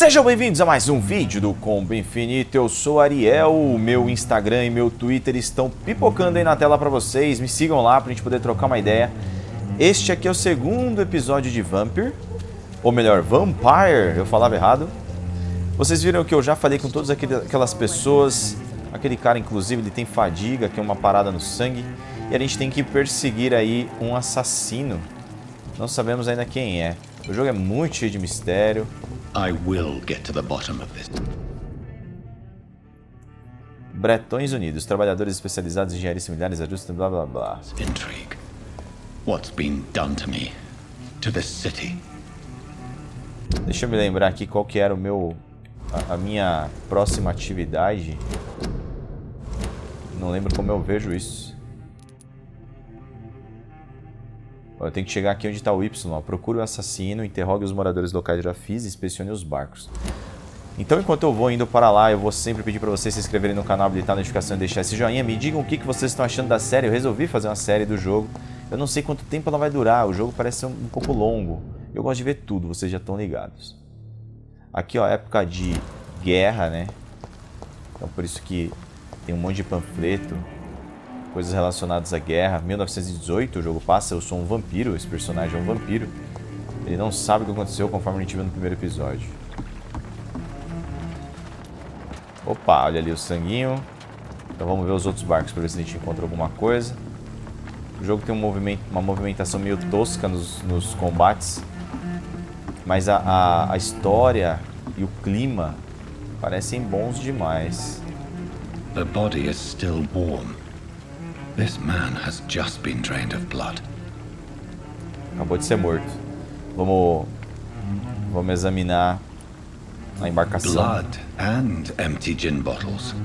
Sejam bem-vindos a mais um vídeo do Combo Infinito. Eu sou Ariel, o meu Instagram e meu Twitter estão pipocando aí na tela pra vocês. Me sigam lá pra gente poder trocar uma ideia. Este aqui é o segundo episódio de Vampyr, ou melhor, Vampyr, eu falava errado. Vocês viram que eu já falei com todas aquelas pessoas. Aquele cara, inclusive, ele tem fadiga, que é uma parada no sangue. E a gente tem que perseguir aí um assassino. Não sabemos ainda quem é. O jogo é muito cheio de mistério. I will get to the bottom of this. Bretões Unidos, trabalhadores especializados em engenharia similares, ajustes, blá blá blá. Intrigue. What's been done to me? To this city? Deixa eu me lembrar aqui qual que era o meu... a minha próxima atividade. Não lembro como eu vejo isso. Eu tenho que chegar aqui onde está o Y. Ó. Procure o assassino, interrogue os moradores locais, já fiz, e inspecione os barcos. Então, enquanto eu vou indo para lá, eu vou sempre pedir para vocês se inscreverem no canal, habilitar a notificação e deixar esse joinha. Me digam o que vocês estão achando da série. Eu resolvi fazer uma série do jogo. Eu não sei quanto tempo ela vai durar. O jogo parece ser um pouco longo. Eu gosto de ver tudo, vocês já estão ligados. Aqui, ó, época de guerra, né? Então, por isso que tem um monte de panfleto. Coisas relacionadas à guerra. 1918 o jogo passa, eu sou um vampiro, esse personagem é um vampiro. Ele não sabe o que aconteceu conforme a gente viu no primeiro episódio. Opa, olha ali o sanguinho. Então vamos ver os outros barcos para ver se a gente encontra alguma coisa. O jogo tem uma movimentação meio tosca nos combates. Mas a história e o clima parecem bons demais. The body is still warm. This man has just been drained of blood. Acabou de ser morto. Vamos examinar a embarcação. Blood and empty gin bottles.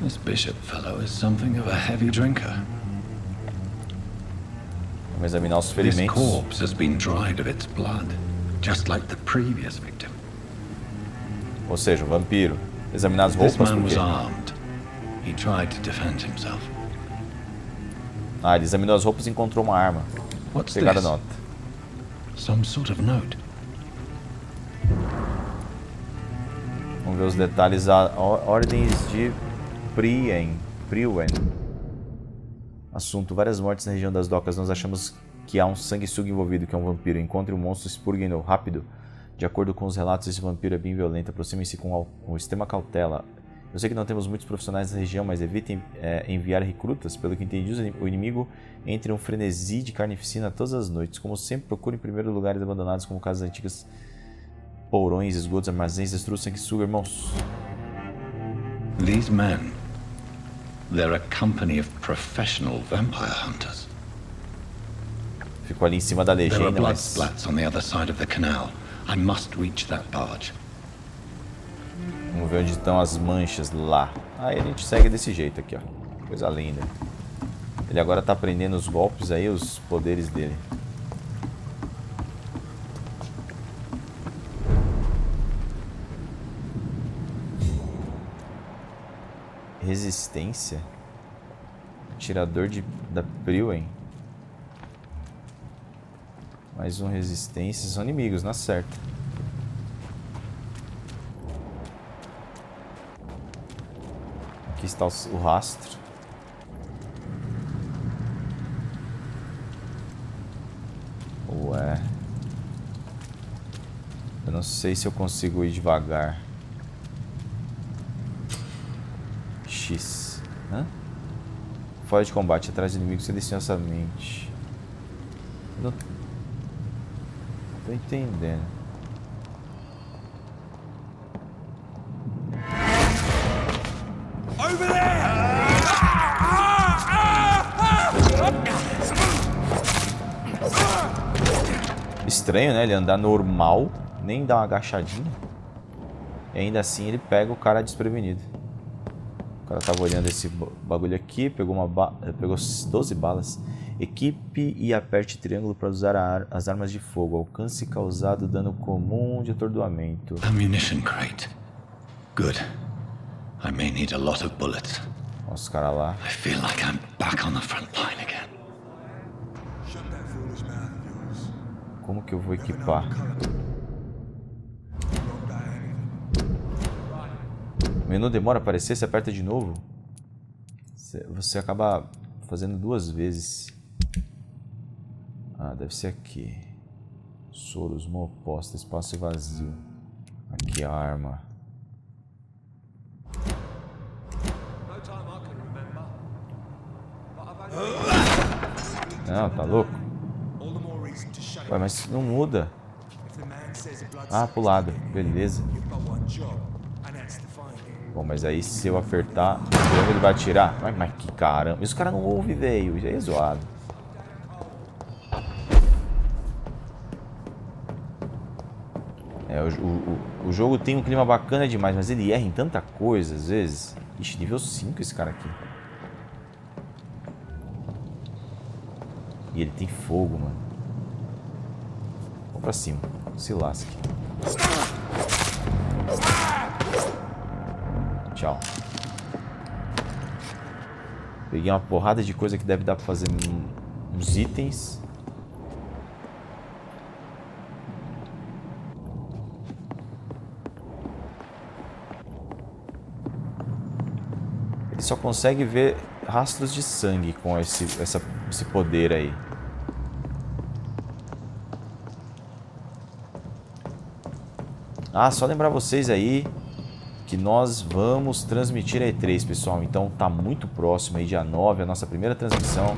This bishop fellow is something of a heavy drinker. Vamos examinar os This ferimentos. corpse has been dried of its blood, just like the previous victim. Ou seja, um vampiro. Examinar as This roupas man por was quê? armed. He tried to defend himself. Ah, ele examinou as roupas e encontrou uma arma. What's Pegar a this? nota. Some sort of note. Vamos ver os detalhes. Ordens de Priuen. Assunto: várias mortes na região das docas. Nós achamos que há um sanguessuga envolvido, que é um vampiro. Encontre um monstro, expurgue-no rápido. De acordo com os relatos, esse vampiro é bem violento. Aproxime-se com extrema cautela. Eu sei que não temos muitos profissionais na região, mas evitem enviar recrutas. Pelo que entendi, o inimigo entra em um frenesi de carnificina todas as noites. Como sempre, procure em primeiro lugares abandonados, como casas antigas, porões, esgotos, armazéns. Destrua o sanguessuga, irmãos. These men, they're a company of professional vampire hunters. Ficou ali em cima da There are legenda, blood mas... splats on the other side of the canal. I must reach that barge. Vamos ver onde estão as manchas lá. Aí a gente segue desse jeito aqui, ó. Coisa linda. Ele agora tá aprendendo os golpes aí, os poderes dele. Resistência. Atirador da Priuen. Mais um resistência. São inimigos, na certa. Aqui está o rastro. Ué. Eu não sei se eu consigo ir devagar. X. Hã? Fora de combate, atrás de inimigos silenciosamente. Não tô entendendo. Estranho, né? Ele andar normal, nem dar uma agachadinha. E ainda assim ele pega o cara desprevenido. O cara tava olhando esse bagulho aqui, pegou 12 balas. Equipe e aperte triângulo para usar as armas de fogo. Alcance causado dano comum de atordoamento. Ammunition crate. Good. I may need a lot of bullets. Olha os caras lá. I feel like I'm back on the front line again. Como que eu vou equipar? menu demora a aparecer, você aperta de novo. Você acaba fazendo 2 vezes. Ah, deve ser aqui. Soros, mão oposta, espaço vazio. Aqui a arma. Não, tá louco? Ué, mas não muda. Ah, pro lado. Beleza. Bom, mas aí se eu apertar, ele vai atirar. Mas que caramba. Esse cara não ouve, velho. Já é zoado. O jogo tem um clima bacana demais, mas ele erra em tanta coisa às vezes. Ixi, nível 5 esse cara aqui. E ele tem fogo, mano. Vamos pra cima. Se lasque. Tchau. Peguei uma porrada de coisa que deve dar pra fazer uns itens. Ele só consegue ver rastros de sangue com esse poder aí. Ah, só lembrar vocês aí que nós vamos transmitir a E3, pessoal. Então tá muito próximo aí, dia 9, a nossa primeira transmissão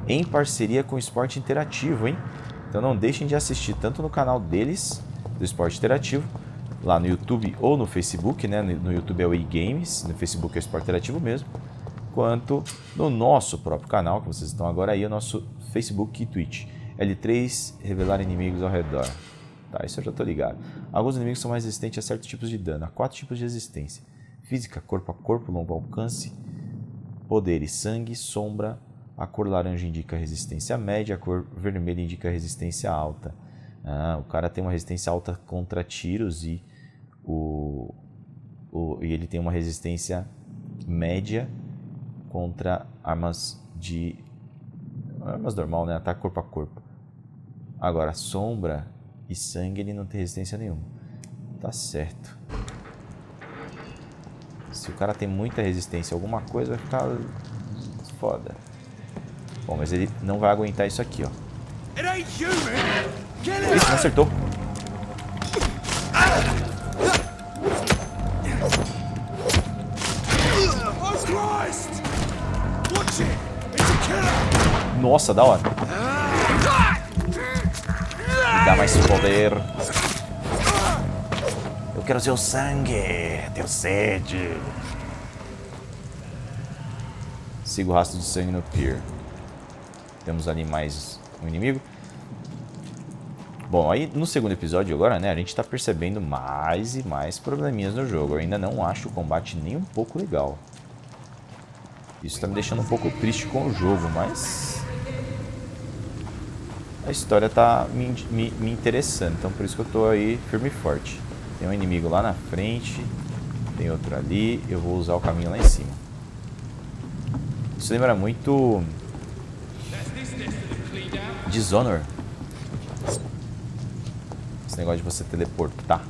em parceria com o Esporte Interativo, hein? Então não deixem de assistir tanto no canal deles, do Esporte Interativo, lá no YouTube ou no Facebook, né? No YouTube é o eGames, no Facebook é o Esporte Interativo mesmo, quanto no nosso próprio canal, que vocês estão agora aí, o nosso Facebook e Twitch. L3, revelar inimigos ao redor. Tá, isso eu já tô ligado. Alguns inimigos são mais resistentes a certos tipos de dano. Há 4 tipos de resistência: física, corpo a corpo, longo alcance, poderes, sangue, sombra. A cor laranja indica resistência média, a cor vermelha indica resistência alta. Ah, o cara tem uma resistência alta contra tiros e ele tem uma resistência média contra armas normal, né? Ataque corpo a corpo. Agora, sombra e sangue ele não tem resistência nenhuma. Tá certo. Se o cara tem muita resistência a alguma coisa, vai ficar foda. Bom, mas ele não vai aguentar isso aqui, ó. Isso, não acertou. Nossa, da hora. Dá mais poder. Eu quero seu sangue. Tenho sede. Siga o rastro de sangue no Vampyr. Temos ali mais um inimigo. Bom, aí no segundo episódio agora, né, a gente tá percebendo mais e mais probleminhas no jogo. Eu ainda não acho o combate nem um pouco legal. Isso tá me deixando um pouco triste com o jogo, mas a história tá me interessando, então por isso que eu tô aí firme e forte. Tem um inimigo lá na frente, tem outro ali, eu vou usar o caminho lá em cima. Isso lembra muito Dishonored. Esse negócio de você teleportar.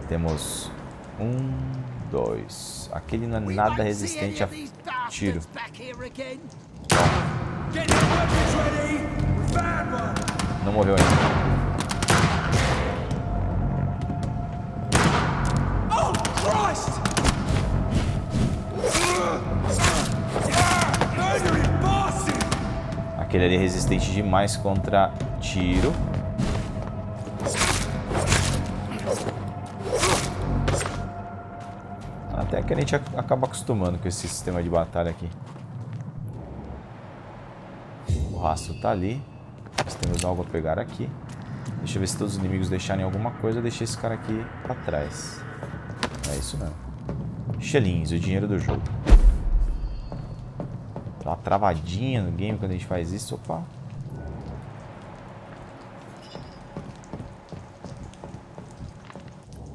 Temos 1, 2. Aquele não é nada resistente a tiro. Não morreu ainda. Aquele ali é resistente demais contra tiro. Até que a gente acaba acostumando com esse sistema de batalha aqui. O rastro tá ali. Nós temos algo a pegar aqui. Deixa eu ver se todos os inimigos deixarem alguma coisa. Eu deixei esse cara aqui pra trás. É isso mesmo. Shellings, o dinheiro do jogo. Dá uma travadinha no game quando a gente faz isso. Opa.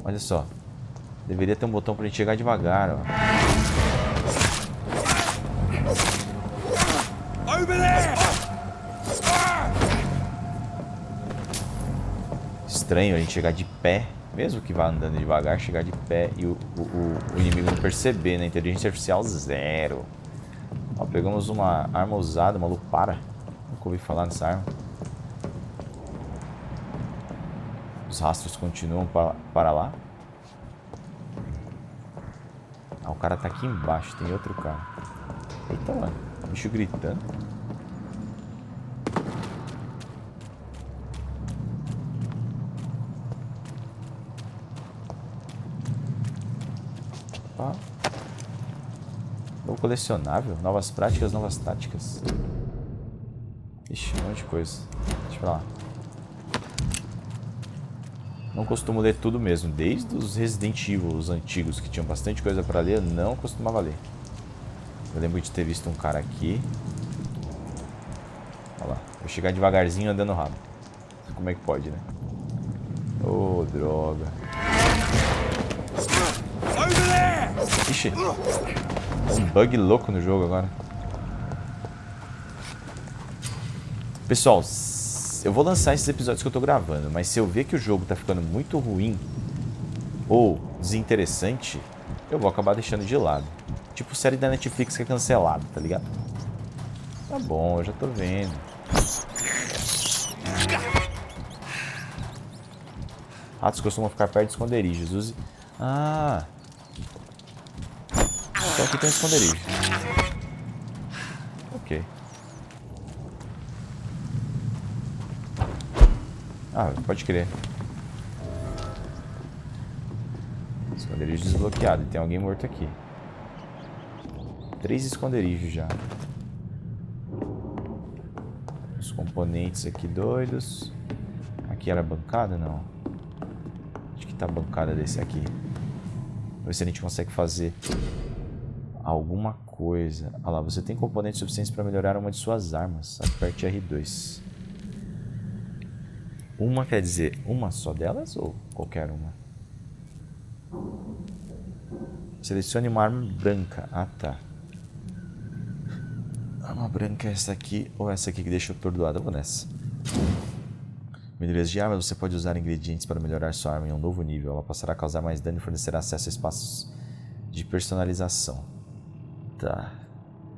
Olha só. Deveria ter um botão pra gente chegar devagar, ó. estranho a gente chegar de pé, mesmo que vá andando devagar, chegar de pé e o inimigo não perceber, né? Inteligência artificial 0. Ó, pegamos uma arma usada, uma lupara. Nunca ouvi falar nessa arma. Os rastros continuam para lá. Ah, o cara tá aqui embaixo, tem outro cara. Eita, mano, o bicho gritando. Opa. Novo colecionável, novas práticas, novas táticas. Ixi, um monte de coisa. Deixa pra lá. Não costumo ler tudo mesmo, desde os Resident Evil, os antigos, que tinham bastante coisa pra ler, eu não costumava ler. Eu lembro de ter visto um cara aqui. Olha lá, vou chegar devagarzinho andando rápido. Como é que pode, né? Oh, droga. Ixi, um bug louco no jogo agora. Pessoal, eu vou lançar esses episódios que eu tô gravando, mas se eu ver que o jogo tá ficando muito ruim ou desinteressante, eu vou acabar deixando de lado. Tipo série da Netflix que é cancelada, tá ligado? Tá bom, eu já tô vendo. Ratos costumam ficar perto de esconderijos. Use... Ah! Então aqui tem um esconderijo. Ok. Ah, pode crer. Esconderijo desbloqueado. E tem alguém morto aqui. 3 esconderijos já. Os componentes aqui doidos. Aqui era a bancada? Não. Acho que tá a bancada desse aqui. Vamos ver se a gente consegue fazer alguma coisa. Olha lá, você tem componentes suficientes para melhorar uma de suas armas. Aperte R2. Uma quer dizer uma só delas ou qualquer uma? Selecione uma arma branca. Ah, tá. Arma branca é essa aqui ou essa aqui que deixa eu atordoado? Eu vou nessa. Melhorias de arma. Você pode usar ingredientes para melhorar sua arma em um novo nível. Ela passará a causar mais dano e fornecerá acesso a espaços de personalização. Tá.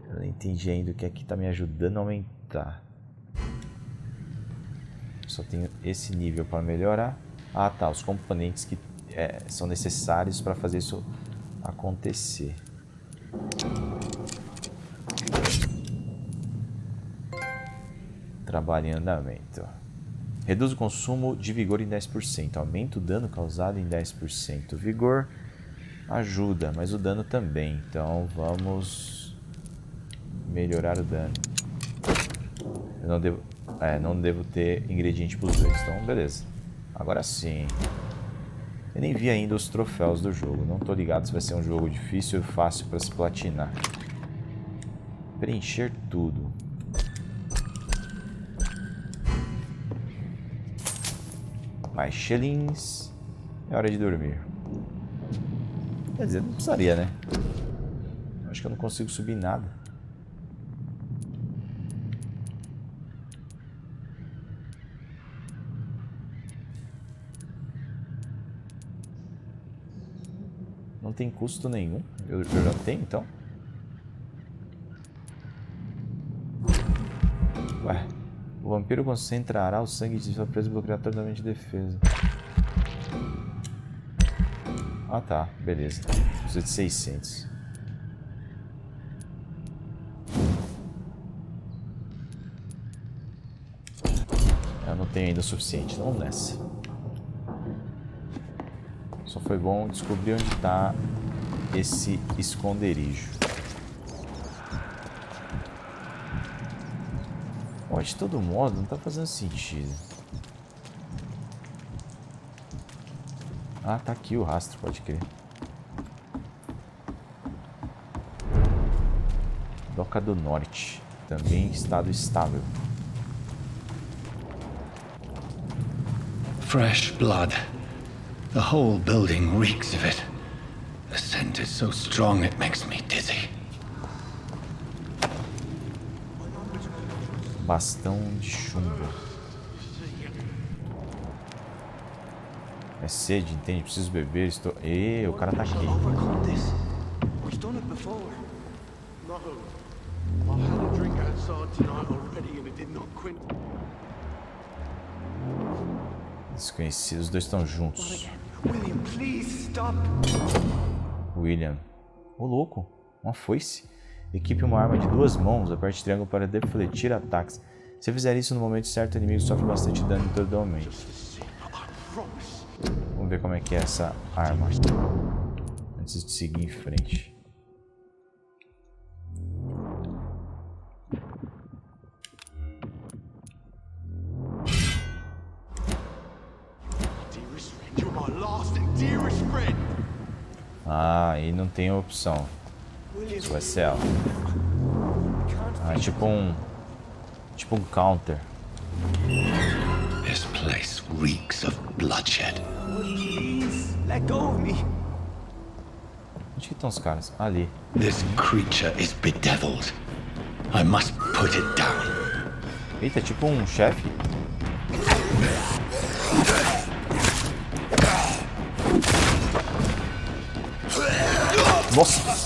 Eu não entendi ainda o que aqui tá me ajudando a aumentar. Só tenho esse nível para melhorar. Ah, tá. Os componentes que são necessários para fazer isso acontecer. Trabalho em andamento. Reduz o consumo de vigor em 10%. Aumenta o dano causado em 10%. Vigor ajuda, mas o dano também. Então vamos melhorar o dano. Eu não devo ter ingrediente para os dois. Então beleza. Agora sim. Eu nem vi ainda os troféus do jogo. Não tô ligado se vai ser um jogo difícil ou fácil para se platinar. Preencher tudo. Mais shillings. É hora de dormir. Quer dizer, não precisaria, né? Acho que eu não consigo subir nada. Não tem custo nenhum. Eu já tenho, então. Ué. O vampiro concentrará o sangue de sua presa e bloqueará totalmente a defesa. Ah, tá. Beleza. Precisa de 600. Eu não tenho ainda o suficiente. Vamos nessa. Só foi bom descobrir onde está esse esconderijo. Bom, de todo modo, não está fazendo sentido. Ah, tá aqui o rastro, pode crer. Doca do Norte. Também em estado estável. Fresh blood. The whole building reeks of it. The scent is so strong it makes me dizzy. Bastão de chumbo. É sede, entende? Preciso beber, estou... o cara tá aqui. Desconhecidos, os dois estão juntos. William, please stop. William. Ô, louco. Uma foice. Equipe uma arma de 2 mãos. Aperte triângulo para defletir ataques. Se fizer isso no momento certo, o inimigo sofre bastante dano individualmente. Vamos ver como é que é essa arma. Antes de seguir em frente. Ah, e não tem opção. Isso vai ser ela. Ah, é tipo um counter. This place reeks of bloodshed. Please, let go of me. Onde que estão os caras? Ali. This creature is bedeviled. I must put it down. Eita, tipo um chefe. Nossa!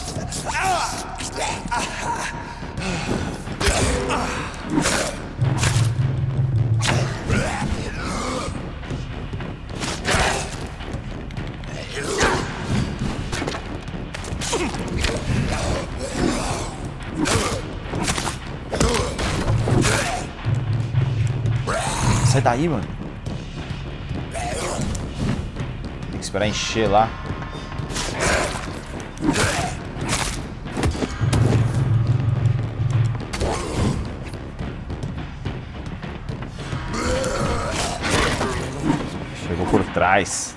Sai daí, mano. Tem que esperar encher lá. Chegou por trás.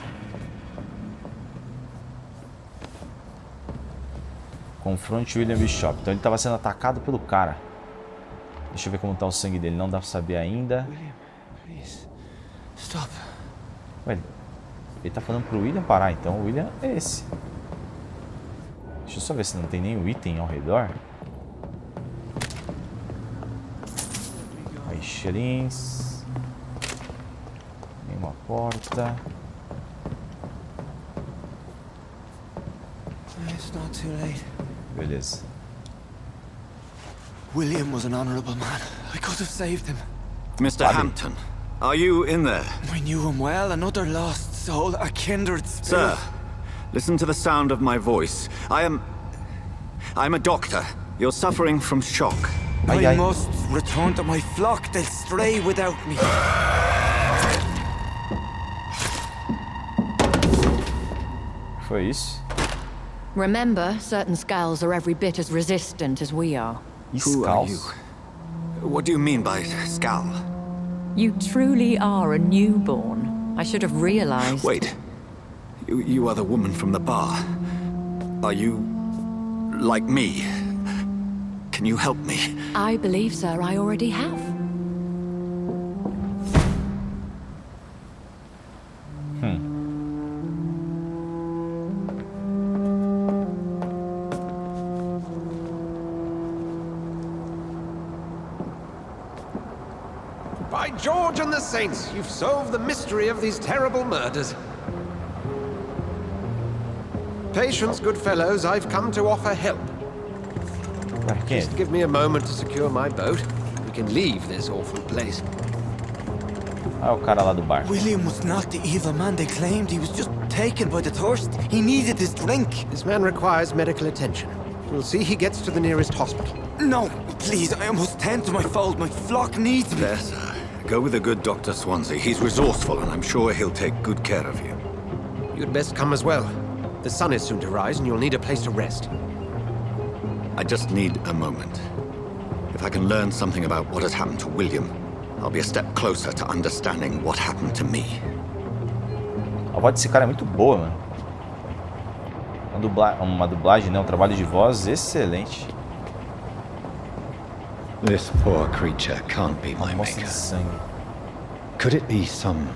Confronte William Bishop. Então ele estava sendo atacado pelo cara. Deixa eu ver como tá o sangue dele. Não dá pra saber ainda. William, please stop. Ué, ele tá falando pro William parar, então o William é esse. Deixa eu só ver se não tem nenhum item ao redor. Aí, xerins. Nenhuma porta. It's not too late. Beleza. William was an honorable man. I could have saved him. Mr. Hampton, are you in there? I knew him well, another lost soul, a kindred spirit. Sir, listen to the sound of my voice. I'm a doctor. You're suffering from shock. Ai, I ai. must return to my flock. They'll stray without me. Foi isso? Remember, certain skulls are every bit as resistant as we are. Who are you? Skulls? What do you mean by scowl? You truly are a newborn. I should have realized. Wait. You are the woman from the bar. Are you like me? Can you help me? I believe, sir, I already have. By George and the Saints, you've solved the mystery of these terrible murders. Patience, good fellows, I've come to offer help. Pra quê? Just give me a moment to secure my boat. We can leave this awful place. Ah, o cara lá do bar. William was not the evil man they claimed. He was just taken by the thirst. He needed his drink. This man requires medical attention. We'll see he gets to the nearest hospital. No, please, I must tend to my fold. My flock needs me. There, sir. Go with the good Dr. Swansea. He's resourceful, and I'm sure he'll take good care of you. You'd best come as well. The sun is soon to rise, and you'll need a place to rest. I just need a moment. If I can learn something about what has happened to William, I'll be a step closer to understanding what happened to me. A voz desse cara é muito boa, mano. Uma dublagem, né? Um trabalho de voz excelente. This poor creature can't be my Amostra de maker. sangue. Could it be some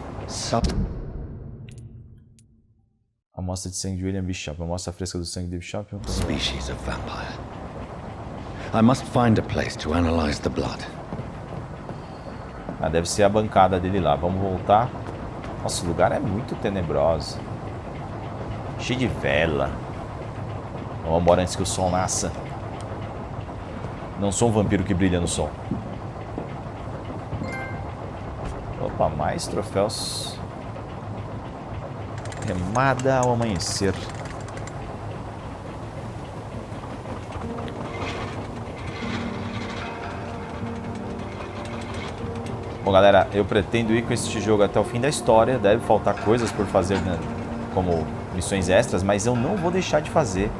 Amostra de sangue de William Bishop. Amostra fresca do sangue de Bishop. subspecies of vampire? I must find a place to analyze the blood. Ah, deve ser a bancada dele lá. Vamos voltar. Nossa, o lugar é muito tenebroso. Cheio de vela. Vamos embora antes que o sol nasça. Não sou um vampiro que brilha no sol. Opa, mais troféus. Remada ao amanhecer. Bom, galera, eu pretendo ir com este jogo até o fim da história. Deve faltar coisas por fazer, né, como missões extras, mas eu não vou deixar de fazer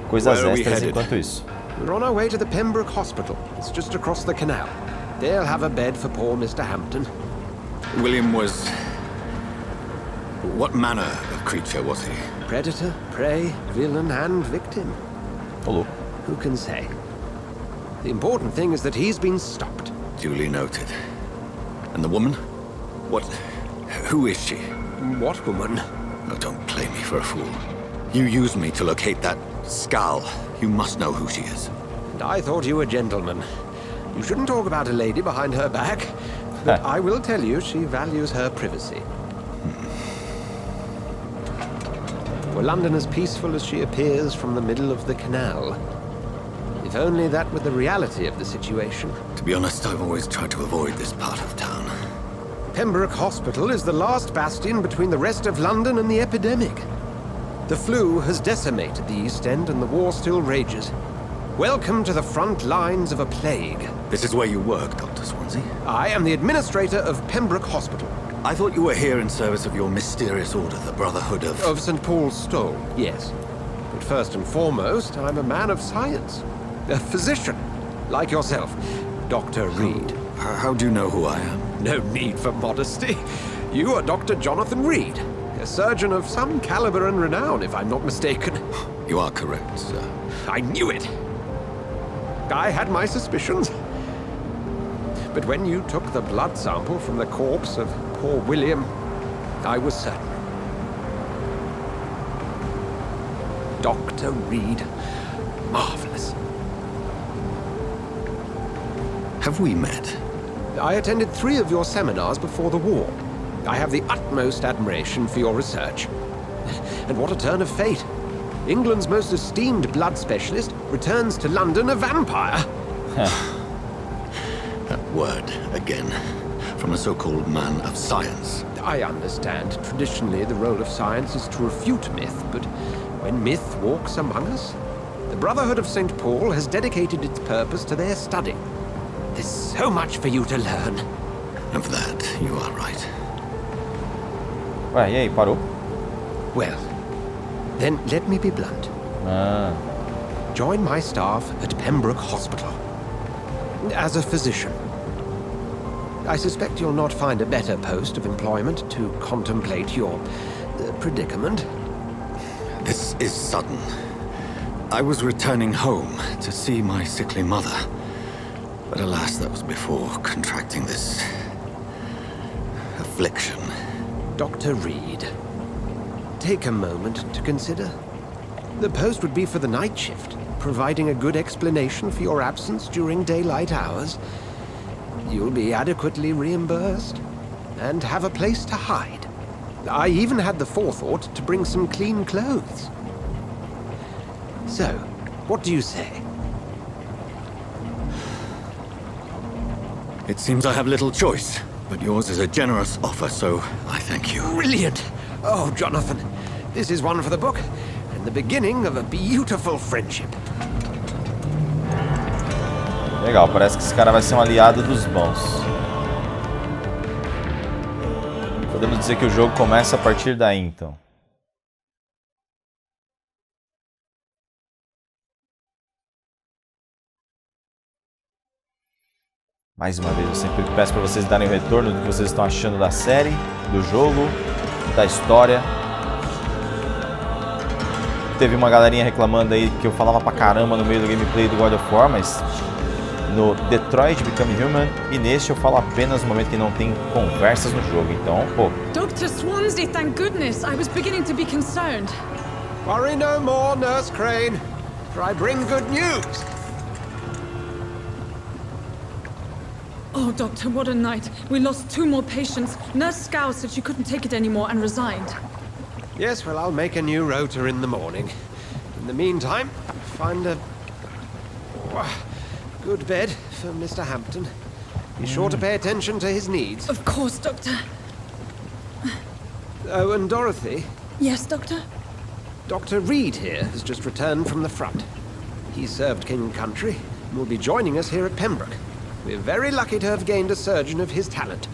coisas extras enquanto isso. We're on our way to the Pembroke Hospital. It's just across the canal. They'll have a bed for poor Mr. Hampton. William was... What manner of creature was he? Predator, prey, villain, and victim. Hello. Who can say? The important thing is that he's been stopped. Duly noted. And the woman? What... Who is she? What woman? Oh, don't play me for a fool. You used me to locate that skull. You must know who she is. And I thought you a gentleman. You shouldn't talk about a lady behind her back. But I will tell you, she values her privacy. Were London as peaceful as she appears from the middle of the canal? If only that were the reality of the situation. To be honest, I've always tried to avoid this part of town. Pembroke Hospital is the last bastion between the rest of London and the epidemic. The flu has decimated the East End and the war still rages. Welcome to the front lines of a plague. This is where you work, Dr. Swansea? I am the administrator of Pembroke Hospital. I thought you were here in service of your mysterious order, the Brotherhood of... Of St. Paul's Stole, yes. But first and foremost, I'm a man of science. A physician, like yourself, Dr. Reed. How do you know who I am? No need for modesty. You are Dr. Jonathan Reed, a surgeon of some caliber and renown, if I'm not mistaken. You are correct, sir. I knew it! I had my suspicions. But when you took the blood sample from the corpse of poor William, I was certain. Dr. Reed. Marvelous. Have we met? I attended 3 of your seminars before the war. I have the utmost admiration for your research. And what a turn of fate. England's most esteemed blood specialist returns to London a vampire. That word, again. From a so-called man of science. I understand. Traditionally, the role of science is to refute myth, but when myth walks among us, the Brotherhood of St. Paul has dedicated its purpose to their study. There's so much for you to learn. Of that, you are right. Ué, e aí, parou? Well, then let me be blunt. Join my staff at Pembroke Hospital. As a physician. I suspect you'll not find a better post of employment to contemplate your predicament. This is sudden. I was returning home to see my sickly mother. But alas, that was before contracting this... affliction. Dr. Reed, take a moment to consider. The post would be for the night shift, providing a good explanation for your absence during daylight hours. You'll be adequately reimbursed and have a place to hide. I even had the forethought to bring some clean clothes. So, what do you say? It seems I have little choice, but yours is a generous offer, so I thank you. Brilliant! Oh, Jonathan, this is one for the book, and the beginning of a beautiful friendship. Legal, parece que esse cara vai ser um aliado dos bons. Podemos dizer que o jogo começa a partir daí, então. Mais uma vez, eu sempre peço para vocês darem o retorno do que vocês estão achando da série, do jogo, da história. Teve uma galerinha reclamando aí que eu falava pra caramba no meio do gameplay do God of War, mas no Detroit Become Human e neste eu falo apenas no momento que não tem conversas no jogo, então, pô. Dr. Swansea, thank goodness. I was beginning to be concerned. Worry no more, Nurse Crane, for I bring good news. Oh, Doctor, what a night. We lost 2 more patients. Nurse Scow said she couldn't take it anymore and resigned. Yes, well, I'll make a new rota in the morning. In the meantime, find a good bed for Mr. Hampton. Be sure to pay attention to his needs. Of course, Doctor. Oh, and Dorothy, Yes, Doctor? Dr. Reed here has just returned from the front. He served King and Country and will be joining us here at Pembroke. We're very lucky to have gained a surgeon of his talent,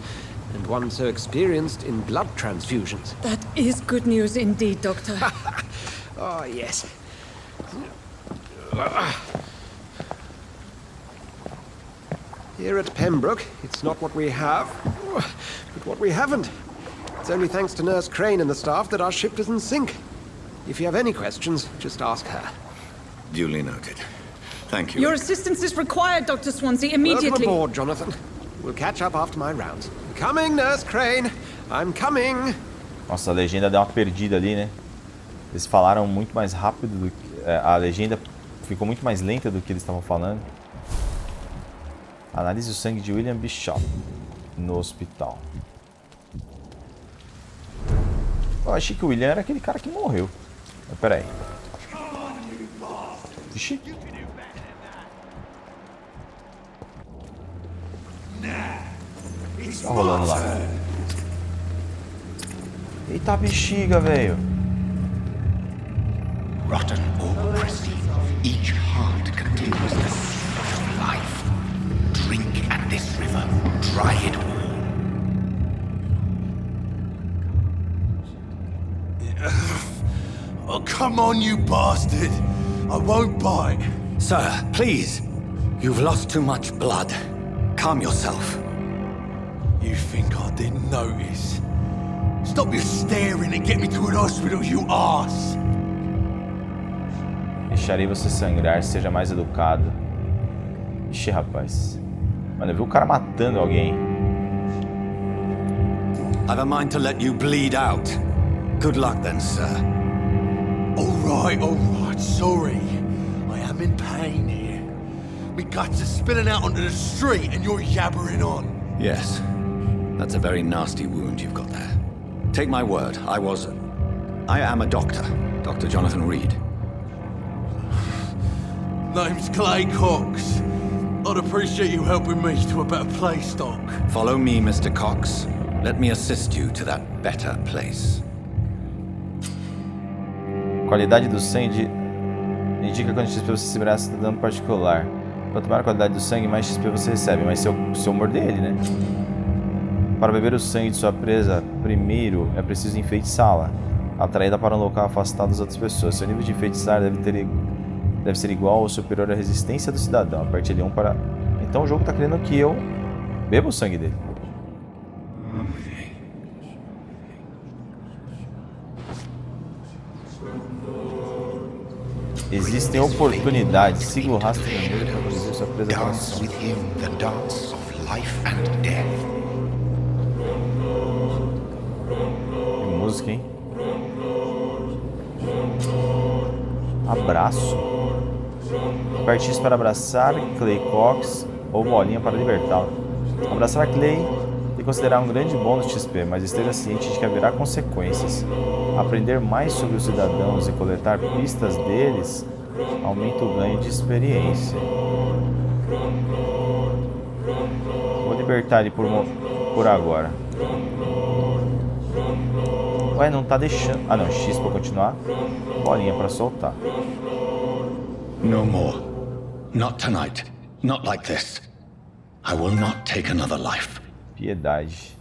and one so experienced in blood transfusions. That is good news indeed, Doctor. Oh, yes. Here at Pembroke, it's not what we have, but what we haven't. It's only thanks to Nurse Crane and the staff that our ship doesn't sink. If you have any questions, just ask her. Duly noted. Thank you. Your assistance is required, Dr. Swansea, immediately. Welcome aboard, Jonathan. We'll catch up after my rounds. Coming, Nurse Crane. I'm coming. Nossa, a legenda deu uma perdida ali, né? Eles falaram muito mais rápido do que... a legenda ficou muito mais lenta do que eles estavam falando. Analise o sangue de William Bishop no hospital. Eu achei que o William era aquele cara que morreu. Mas pera aí. Vixe. Tá rolando lá. Eita bexiga, velho. Rotten or pristine, each heart contains the secret of life. Drink at this river, dry it all. Oh, come on, you bastard! I won't bite. Sir, please. You've lost too much blood. Calm yourself. You think I didn't notice? Stop your staring and get me to an hospital, you arse! Deixarei você sangrar, seja mais educado. Ixi, rapaz. Mano, eu vi o cara matando alguém. I've a mind to let you bleed out. Good luck then, sir. All right, sorry. I am in pain here. Me guts are spilling out onto the street and you're yabbering on. Yes. That's a very nasty wound you've got there. Take my word, I am a doctor. Dr. Jonathan Reed. Name's Clay Cox. I'd appreciate you helping me to a better place, Doc. Follow me, Mr. Cox. Let me assist you to that better place. Qualidade do sangue indica quanto XP você receberá se dano particular. Quanto maior a qualidade do sangue, mais XP você recebe. Mas se eu morder ele, né? Para beber o sangue de sua presa, primeiro é preciso enfeitiçá-la. Atraída para um local afastado das outras pessoas. Seu nível de enfeitiçar deve ser igual ou superior à resistência do cidadão. Aperte L1 para... Então o jogo está querendo que eu beba o sangue dele. Existem oportunidades. Siga o rastro do meio para produzir sua presa. Dance with him the dance of life and death. Que música, hein? Abraço. Aperte X para abraçar Clay Cox ou bolinha para libertá-lo. Abraçar Clay e considerar um grande bônus de XP, mas esteja ciente de que haverá consequências. Aprender mais sobre os cidadãos e coletar pistas deles aumenta o ganho de experiência. Vou libertar ele por agora. Ué, não tá deixando... Ah não, X para continuar. Bolinha para soltar. No more. Not tonight. Not like this. I will not take another life. Piedade.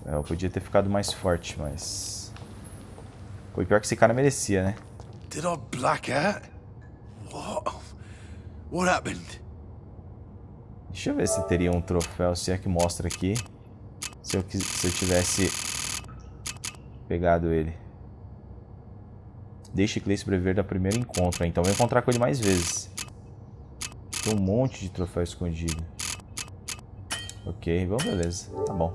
Eu podia ter ficado mais forte, mas... Foi pior que esse cara merecia, né? Did I black out? What happened? Deixa eu ver se teria um troféu, se é que mostra aqui. Se eu tivesse pegado ele. Deixe Clay sobreviver da primeiro encontro. Então vou encontrar com ele mais vezes. Tem um monte de troféu escondido. Ok, bom, beleza. Tá bom.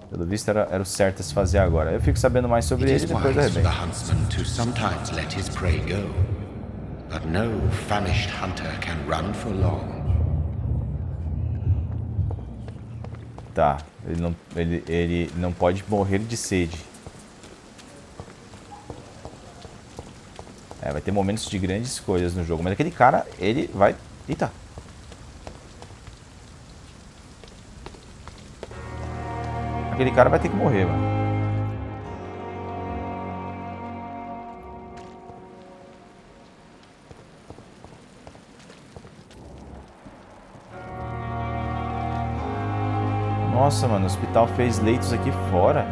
Pelo visto era o certo a se fazer agora. Eu fico sabendo mais sobre ele e depois wise for the arrebento. huntsman to sometimes let his prey go, but no famished hunter can run for long. Tá, ele não pode morrer de sede. Vai ter momentos de grandes escolhas no jogo, mas aquele cara, ele vai... Eita! Aquele cara vai ter que morrer, mano. Nossa, mano, o hospital fez leitos aqui fora.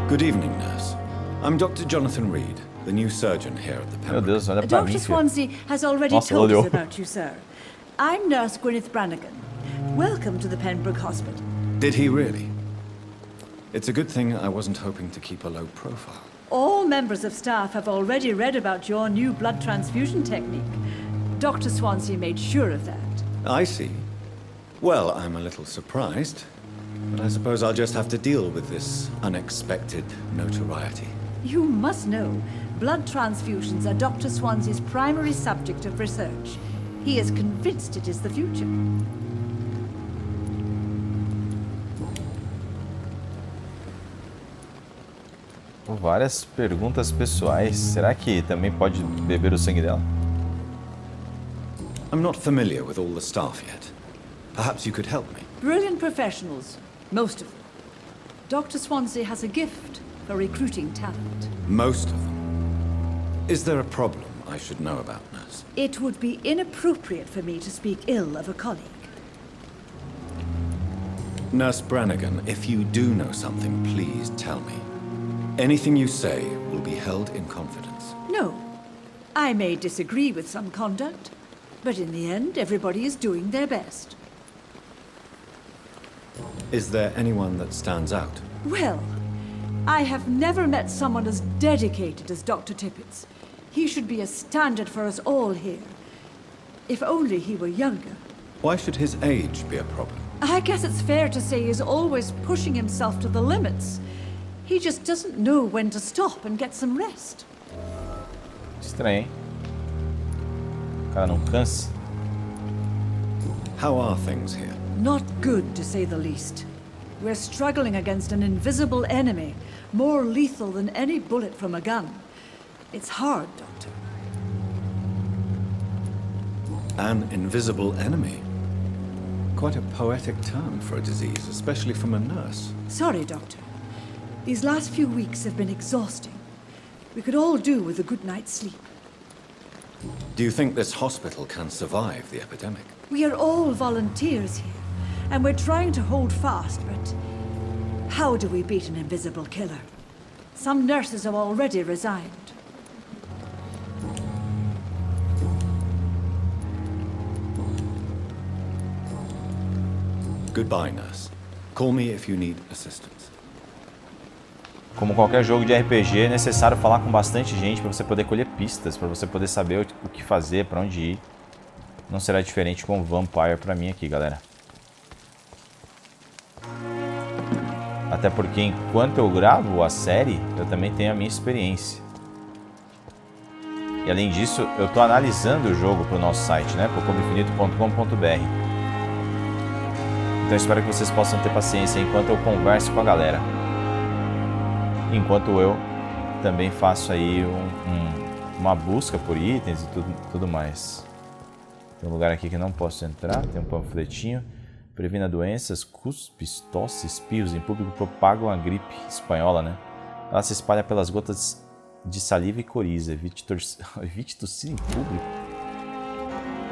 Good evening, nurse. I'm Dr. Jonathan Reed, the new surgeon here at the Meu Pembroke. Deus, olha pra mim, Dr. filho. Swansea has already Nossa, told olhou. us about you, sir. I'm Nurse Gwyneth Brannigan. Welcome to the Pembroke Hospital. Did he really? It's a good thing I wasn't hoping to keep a low profile. All members of staff have already read about your new blood transfusion technique. Dr. Swansea made sure of that. I see. Well, I'm a little surprised, but I suppose I'll just have to deal with this unexpected notoriety. You must know, blood transfusions are Dr. Swansea's primary subject of research. He is convinced it is the future. Várias perguntas pessoais. Será que também pode beber o sangue dela? I'm not familiar with all the staff yet. Perhaps you could help me. Brilliant professionals, most of them. Dr. Swansea has a gift for recruiting talent. Most of them. Is there a problem I should know about, nurse? It would be inappropriate for me to speak ill of a colleague. Nurse Brannigan, if you do know something, please tell me. Anything you say will be held in confidence. No. I may disagree with some conduct, but in the end, everybody is doing their best. Is there anyone that stands out? Well, I have never met someone as dedicated as Dr. Tippett's. He should be a standard for us all here. If only he were younger. Why should his age be a problem? I guess it's fair to say he's always pushing himself to the limits. He just doesn't know when to stop and get some rest. Estranho, hein? O cara não cansa. How are things here? Not good, to say the least. We're struggling against an invisible enemy, more lethal than any bullet from a gun. It's hard, Doctor. An invisible enemy? Quite a poetic term for a disease, especially from a nurse. Sorry, Doctor. These last few weeks have been exhausting. We could all do with a good night's sleep. Do you think this hospital can survive the epidemic? We are all volunteers here, and we're trying to hold fast, but how do we beat an invisible killer? Some nurses have already resigned. Goodbye, nurse. Call me if you need assistance. Como qualquer jogo de RPG, é necessário falar com bastante gente para você poder colher pistas, para você poder saber o que fazer, para onde ir. Não será diferente com o Vampyr para mim aqui, galera. Até porque enquanto eu gravo a série, eu também tenho a minha experiência. E além disso, eu estou analisando o jogo para o nosso site, né? Para comboinfinito.com.br. Então espero que vocês possam ter paciência enquanto eu converso com a galera. Enquanto eu também faço aí uma busca por itens e tudo mais. Tem um lugar aqui que não posso entrar, tem um panfletinho. Previna doenças, cuspes, tosse, espirros em público propagam a gripe espanhola, né? Ela se espalha pelas gotas de saliva e coriza. Evite tossir em público.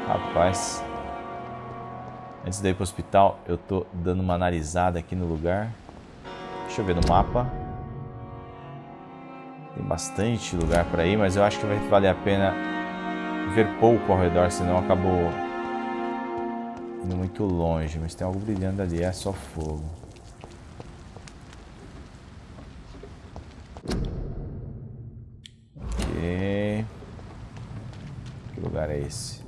Rapaz. Antes de ir pro hospital, eu tô dando uma analisada aqui no lugar. Deixa eu ver no mapa. Tem bastante lugar para ir, mas eu acho que vai valer a pena ver pouco ao redor, senão acabou indo muito longe. Mas tem algo brilhando ali, é só fogo. Ok. esse?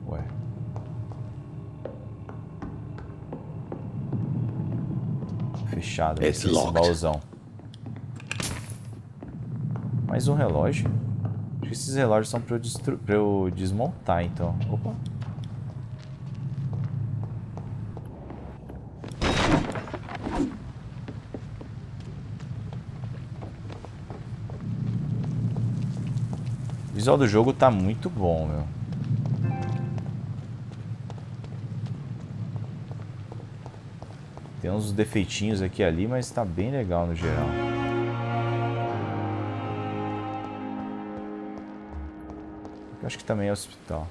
Ué. Fechado. It's Esse locked. baúzão. Mais um relógio? Acho que esses relógios são pra eu desmontar, então. Opa. O visual do jogo tá muito bom, meu. Tem uns defeitinhos aqui e ali, mas tá bem legal no geral. Eu acho que também é hospital.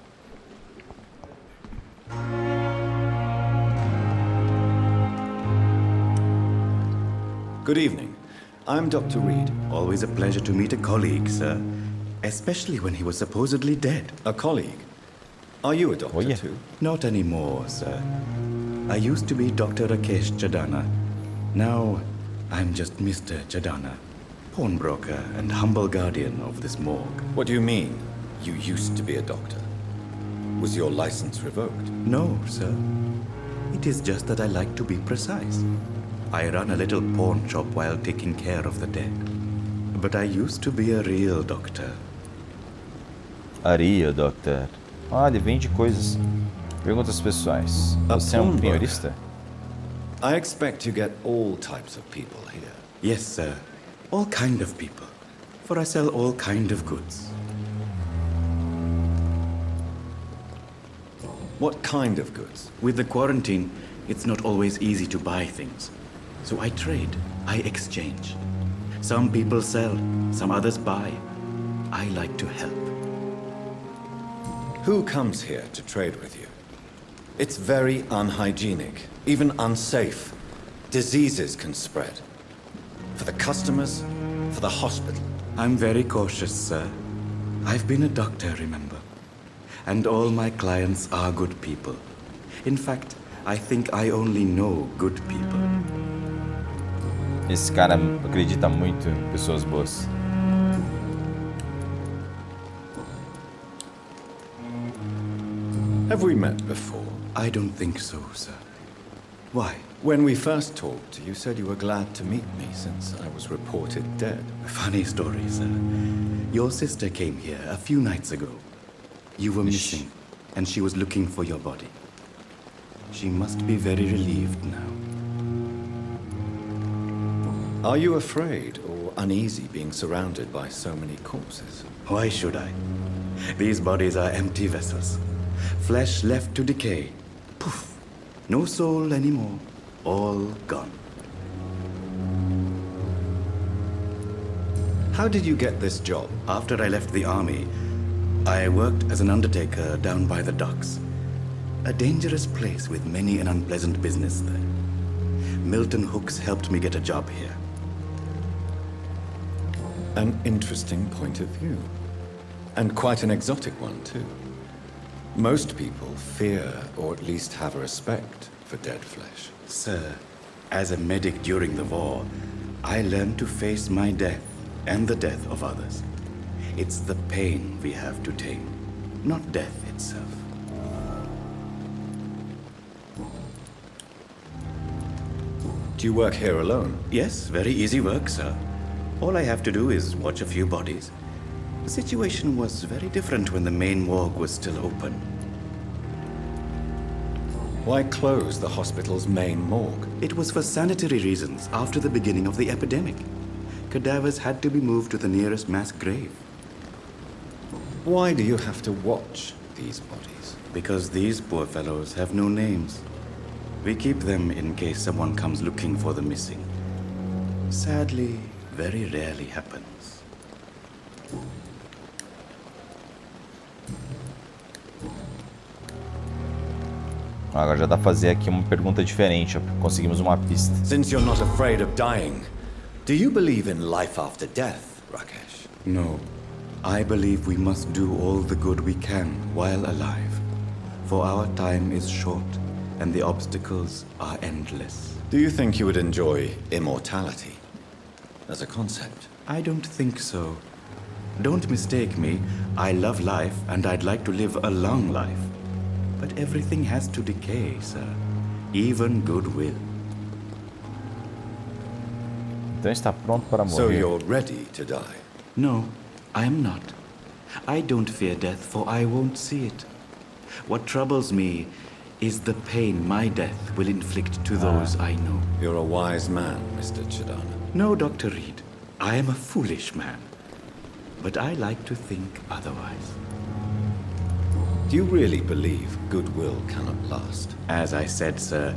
Good evening. I'm Dr. Reed. Always a pleasure to meet a colleague, sir. Especially when he was supposedly dead. A colleague? Are you a doctor too? Not anymore, sir. I used to be Dr. Rakesh Chadana. Now, I'm just Mr. Chadana, pawnbroker and humble guardian of this morgue. What do you mean, you used to be a doctor? Was your license revoked? No, sir. It is just that I like to be precise. I run a little pawn shop while taking care of the dead. But I used to be a real doctor. A real doctor. Ah, ele vende coisas. Perguntas pessoais. Você é um penhorista? I expect you get all types of people here. Yes, sir. All kind of people. For I sell all kind of goods. What kind of goods? With the quarantine, it's not always easy to buy things. So I trade. I exchange. Some people sell, some others buy. I like to help. Who comes here to trade with you? It's very unhygienic, even unsafe. Diseases can spread. For the customers, for the hospital. I'm very cautious, sir. I've been a doctor, remember? And all my clients are good people. In fact, I think I only know good people. Esse cara acredita muito em pessoas boas. Have we met before? I don't think so, sir. Why? When we first talked, you said you were glad to meet me since I was reported dead. Funny story, sir. Your sister came here a few nights ago. You were missing, and she was looking for your body. She must be very relieved now. Are you afraid or uneasy being surrounded by so many corpses? Why should I? These bodies are empty vessels. Flesh left to decay. Poof. No soul anymore. All gone. How did you get this job? After I left the army, I worked as an undertaker down by the docks. A dangerous place with many an unpleasant business there. Milton Hooks helped me get a job here. An interesting point of view. And quite an exotic one, too. Most people fear, or at least have a respect, for dead flesh. Sir, as a medic during the war, I learned to face my death and the death of others. It's the pain we have to tame, not death itself. Do you work here alone? Yes, very easy work, sir. All I have to do is watch a few bodies. The situation was very different when the main morgue was still open. Why close the hospital's main morgue? It was for sanitary reasons after the beginning of the epidemic. Cadavers had to be moved to the nearest mass grave. Why do you have to watch these bodies? Because these poor fellows have no names. We keep them in case someone comes looking for the missing. Sadly, very rarely happens. Agora já dá pra fazer aqui uma pergunta diferente, ó. Conseguimos uma pista. Since you're not afraid of dying, do you believe in life after death, Rakesh? No. I believe we must do all the good we can while alive. For our time is short, and the obstacles are endless. Do you think you would enjoy immortality as a concept? I don't think so. Don't mistake me. I love life and I'd like to live a long life. But everything has to decay, sir. Even goodwill. Então está pronto para morrer. So you're ready to die? No, I am not. I don't fear death, for I won't see it. What troubles me is the pain my death will inflict to those I know. You're a wise man, Mr. Chidana. No, Dr. Reed. I am a foolish man. But I like to think otherwise. Do you really believe goodwill cannot last? As I said, sir,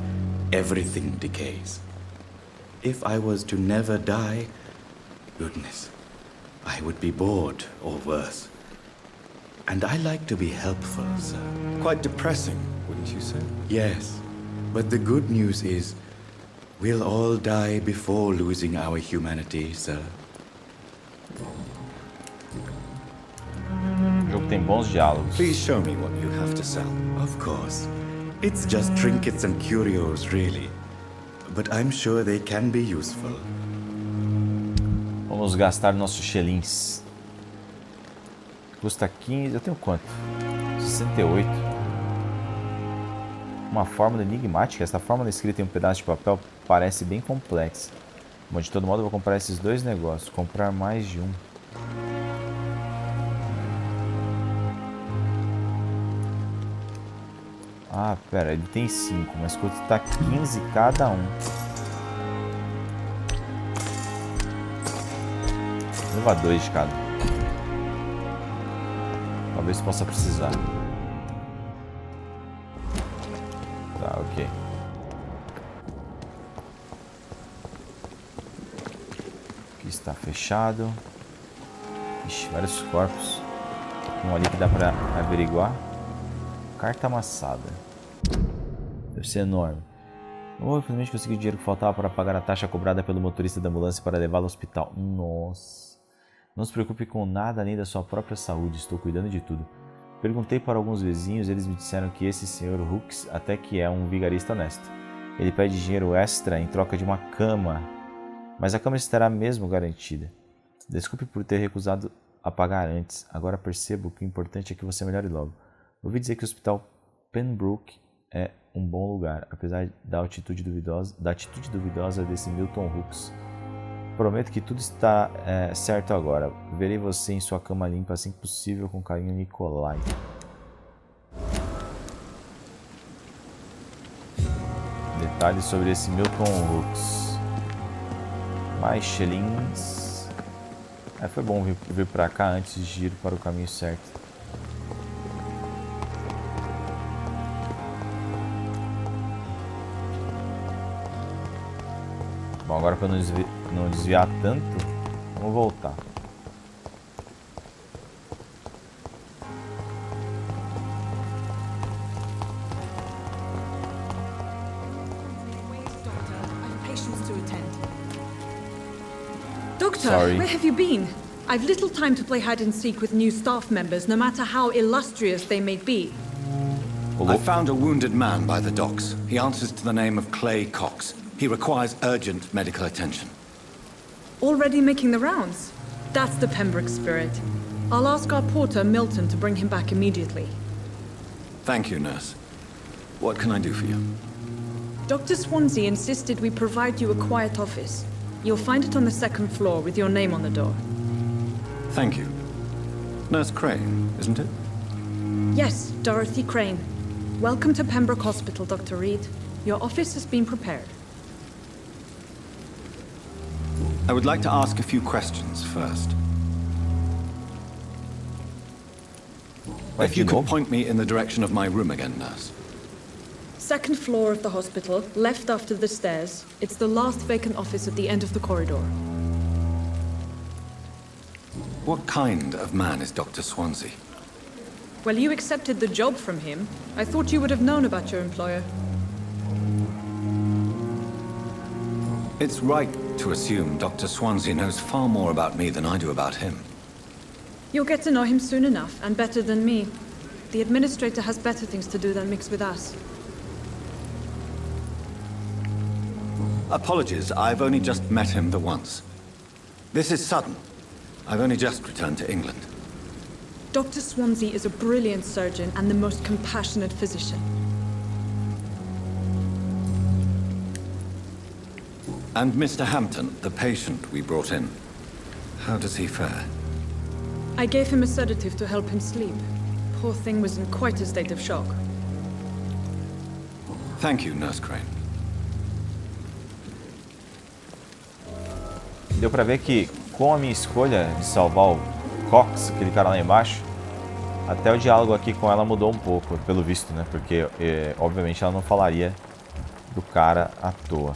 everything decays. If I was to never die, goodness, I would be bored or worse. And I like to be helpful, sir. Quite depressing, wouldn't you say? Yes, but the good news is we'll all die before losing our humanity, sir. O jogo tem bons diálogos. Please show me what you have to sell. Of course. It's just trinkets and curios, really. But I'm sure they can be useful. Vamos gastar nossos xelins. Custa 15... Eu tenho quanto? 68. Uma fórmula enigmática. Esta fórmula escrita em um pedaço de papel parece bem complexa. Bom, de todo modo eu vou comprar esses dois negócios. Comprar mais de um. Ah, pera, ele tem 5, mas custa 15 cada um. Vou levar 2 de cada. Talvez possa precisar. Tá, ok. Aqui está fechado. Ixi, vários corpos. Um ali que dá pra averiguar. Carta amassada. Deve ser enorme. Oh, finalmente consegui o dinheiro que faltava para pagar a taxa cobrada pelo motorista da ambulância para levá-lo ao hospital. Nossa. Não se preocupe com nada além da sua própria saúde. Estou cuidando de tudo. Perguntei para alguns vizinhos e eles me disseram que esse Sr. Hooks até que é um vigarista honesto. Ele pede dinheiro extra em troca de uma cama. Mas a cama estará mesmo garantida. Desculpe por ter recusado a pagar antes. Agora percebo que o importante é que você melhore logo. Ouvi dizer que o hospital Pembroke é um bom lugar, apesar da atitude duvidosa desse Milton Hooks. Prometo que tudo está certo agora. Verei você em sua cama limpa assim que possível, com carinho, Nikolai. Detalhes sobre esse Milton Hooks. Mais xelins. Foi bom vir pra cá antes de ir para o caminho certo. Bom, agora para não desviar tanto, vamos voltar. Doctor, Sorry. where have you been? I've little time to play hide and seek with new staff members, no matter how illustrious they may be. I found a wounded man by the docks. He answers to the name of Clay Cox. He requires urgent medical attention. Already making the rounds? That's the Pembroke spirit. I'll ask our porter, Milton, to bring him back immediately. Thank you, nurse. What can I do for you? Dr. Swansea insisted we provide you a quiet office. You'll find it on the second floor with your name on the door. Thank you. Nurse Crane, isn't it? Yes, Dorothy Crane. Welcome to Pembroke Hospital, Dr. Reed. Your office has been prepared. I would like to ask a few questions first. If you could point me in the direction of my room again, nurse. Second floor of the hospital, left after the stairs. It's the last vacant office at the end of the corridor. What kind of man is Dr. Swansea? Well, you accepted the job from him. I thought you would have known about your employer. It's right to assume Dr. Swansea knows far more about me than I do about him. You'll get to know him soon enough, and better than me. The administrator has better things to do than mix with us. Apologies, I've only just met him the once. This is sudden. I've only just returned to England. Dr. Swansea is a brilliant surgeon and the most compassionate physician. And Mr. Hampton, the patient we brought in. How does he fare? I gave him a sedative to help him sleep. Poor thing was in quite a state of shock. Thank you, Nurse Crane. Deu pra ver que com a minha escolha de salvar o Cox, aquele cara lá embaixo, até o diálogo aqui com ela mudou um pouco, pelo visto, né? Porque, obviamente, ela não falaria do cara à toa.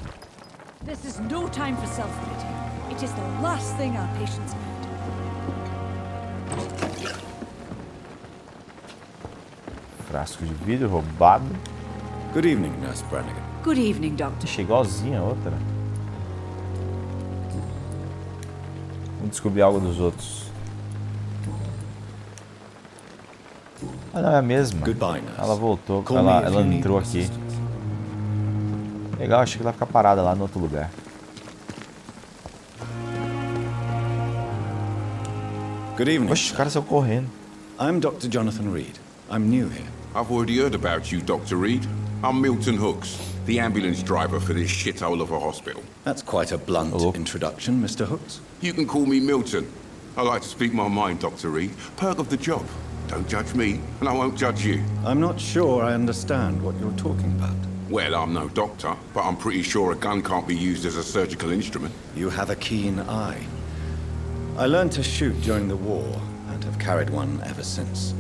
This is no time for self-pity. It is the last thing our patients need. Frasco de vidro roubado. Good evening, Nurse Brannigan. Good evening, Doctor. Achei igualzinha a outra. Vamos descobrir algo dos outros. Ah, não, é a mesma. Goodbye, Nurse. Ela voltou, Call me if ela you need entrou aqui. assistance. Legal, achei que ela ia ficar parada lá no outro lugar. Good evening. Oxe, os caras saiu correndo. I'm Dr. Jonathan Reed. I'm new here. I've already heard about you, Dr. Reed. I'm Milton Hooks, the ambulance driver for this shithole of a hospital. That's quite a blunt introduction, Mr. Hooks. You can call me Milton. I like to speak my mind, Dr. Reed. Perk of the job. Don't judge me, and I won't judge you. I'm not sure I understand what you're talking about. Well, I'm no doctor, but I'm pretty sure a gun can't be used as a surgical instrument. You have a keen eye. I learned to shoot during the war, and have carried one ever since.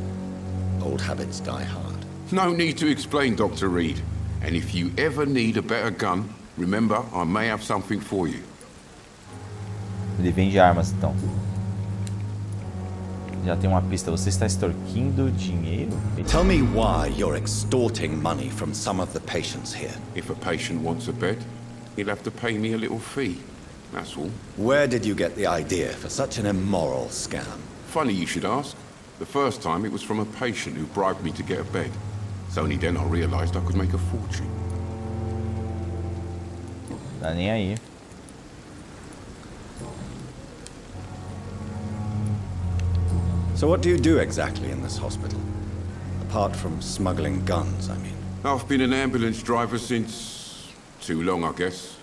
Old habits die hard. No need to explain, Dr. Reed. And if you ever need a better gun, remember, I may have something for you. Ele vende armas, então. Já tem uma pista. Você está extorquindo dinheiro? Tell me why you're extorting money from some of the patients here. If a patient wants a bed, he'll have to pay me a little fee. That's all. Where did you get the idea for such an immoral scam? Funny you should ask. The first time it was from a patient who bribed me to get a bed. It's only then I realized I could make a fortune. Tá nem aí. So what do you do exactly in this hospital? Apart from smuggling guns, I mean. I've been an ambulance driver since... too long, I guess.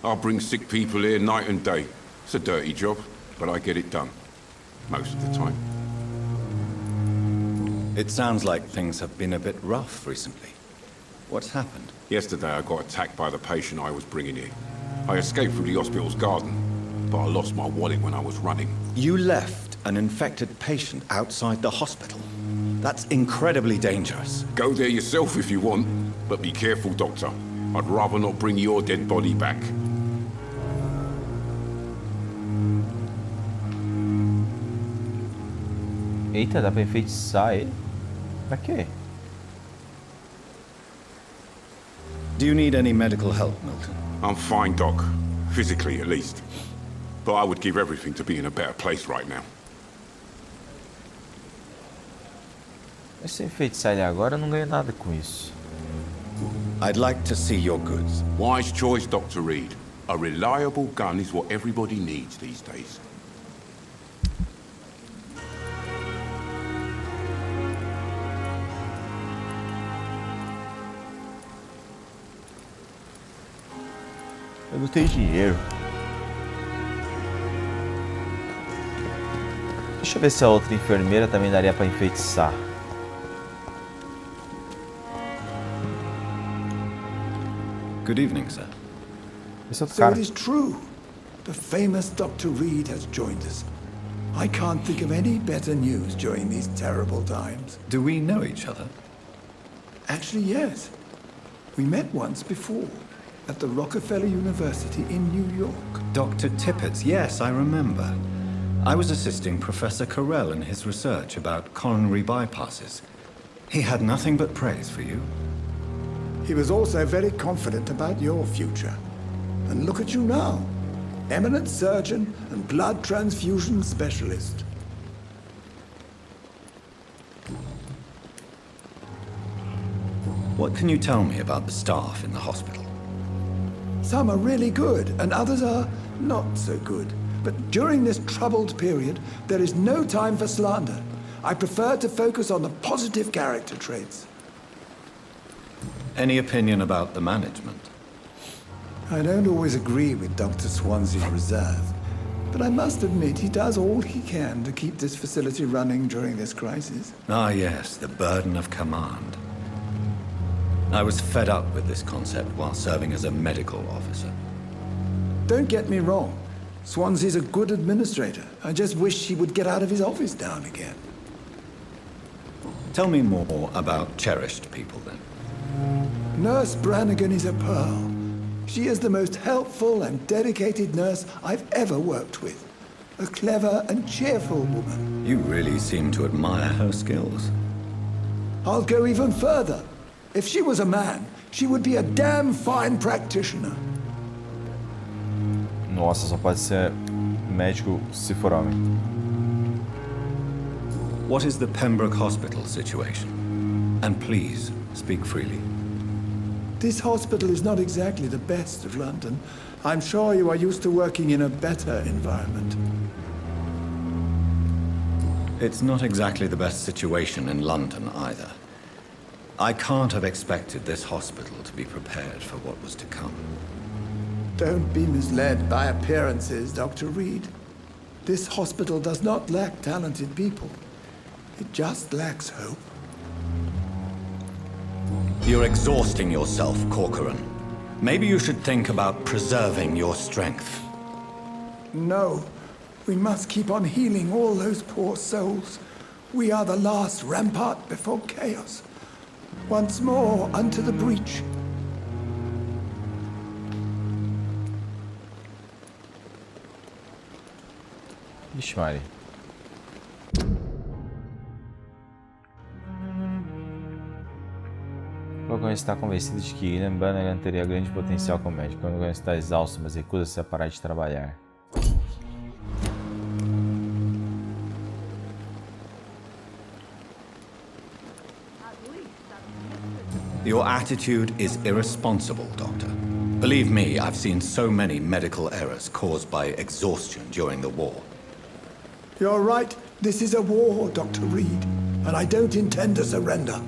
I bring sick people here night and day. It's a dirty job, but I get it done. Most of the time. It sounds like things have been a bit rough recently. What's happened? Yesterday I got attacked by the patient I was bringing here. I escaped through the hospital's garden, but I lost my wallet when I was running. You left an infected patient outside the hospital? That's incredibly dangerous. Go there yourself if you want, but be careful, Doctor. I'd rather not bring your dead body back. Eita, dá pra enfeitiçar ele? Pra quê? Do you need any medical help, Milton? I'm fine, Doc. Physically, at least. But I would give everything to be in a better place right now. Mas se eu enfeitiçar ele agora, eu não ganho nada com isso. I'd like to see your goods. Wise choice, Dr. Reed. A reliable gun is what everybody needs these days. Eu não tenho dinheiro. Deixa eu ver se a outra enfermeira também daria pra enfeitiçar. Good evening, sir. Esse outro So cara. it is true. The famous Dr. Reed has joined us. I can't think of any better news during these terrible times. Do we know each other? Actually, yes. We met once before, at the Rockefeller University in New York. Dr. Tippett, yes, I remember. I was assisting Professor Carell in his research about coronary bypasses. He had nothing but praise for you. He was also very confident about your future. And look at you now. Eminent surgeon and blood transfusion specialist. What can you tell me about the staff in the hospital? Some are really good, and others are not so good. But during this troubled period, there is no time for slander. I prefer to focus on the positive character traits. Any opinion about the management? I don't always agree with Dr. Swansea's reserve, but I must admit he does all he can to keep this facility running during this crisis. Ah, yes, the burden of command. I was fed up with this concept while serving as a medical officer. Don't get me wrong. Swansea's a good administrator. I just wish he would get out of his office now and again. Tell me more about cherished people, then. Nurse Brannigan is a pearl. She is the most helpful and dedicated nurse I've ever worked with. A clever and cheerful woman. You really seem to admire her skills. I'll go even further. If she was a man, she would be a damn fine practitioner. Nossa, só pode ser médico se for homem. What is the Pembroke Hospital situation? And please, speak freely. This hospital is not exactly the best of London. I'm sure you are used to working in a better environment. It's not exactly the best situation in London either. I can't have expected this hospital to be prepared for what was to come. Don't be misled by appearances, Dr. Reed. This hospital does not lack talented people. It just lacks hope. You're exhausting yourself, Corcoran. Maybe you should think about preserving your strength. No. We must keep on healing all those poor souls. We are the last rampart before chaos. Once more unto the breach. Ixi, Mari. Logan está convencido de que William Brannigan teria grande potencial como médico. Logan está exausto, mas recusa-se a parar de trabalhar. Your attitude is irresponsible, Doctor. Believe me, I've seen so many medical errors caused by exhaustion during the war. You're right. This is a war, Dr. Reed, and I don't intend to surrender.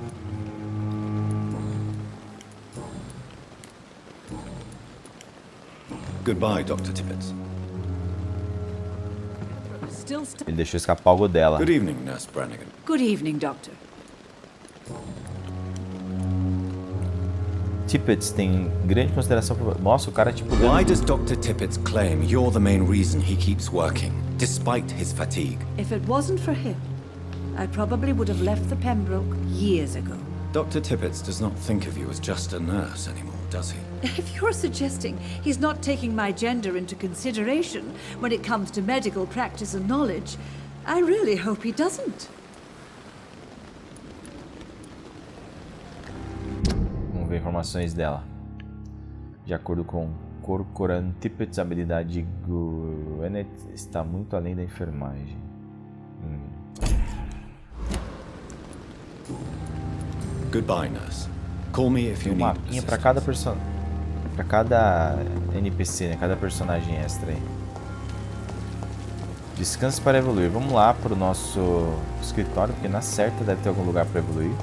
Goodbye, Dr. Tippett. Ele deixou escapar algo dela. Good evening, Nurse Brannigan. Good evening, Doctor. Tippett tem grande consideração por... Nossa, o cara tipo... Why does Dr. Tippett claim you're the main reason he keeps working, despite his fatigue? If it wasn't for him, I probably would have left the Pembroke years ago. Dr. Tippett does not think of you as just a nurse anymore, does he? If you're suggesting he's not taking my gender into consideration when it comes to medical practice and knowledge, I really hope he doesn't. Vamos ver informações dela. De acordo com Corcoran, Tippett, a habilidade de Gwyneth está muito além da enfermagem. Goodbye, nurse. Call me if you need mapinha para cada para cada NPC, né? Cada personagem extra aí. Descanse para evoluir. Vamos lá para o nosso escritório, porque na certa deve ter algum lugar para evoluir.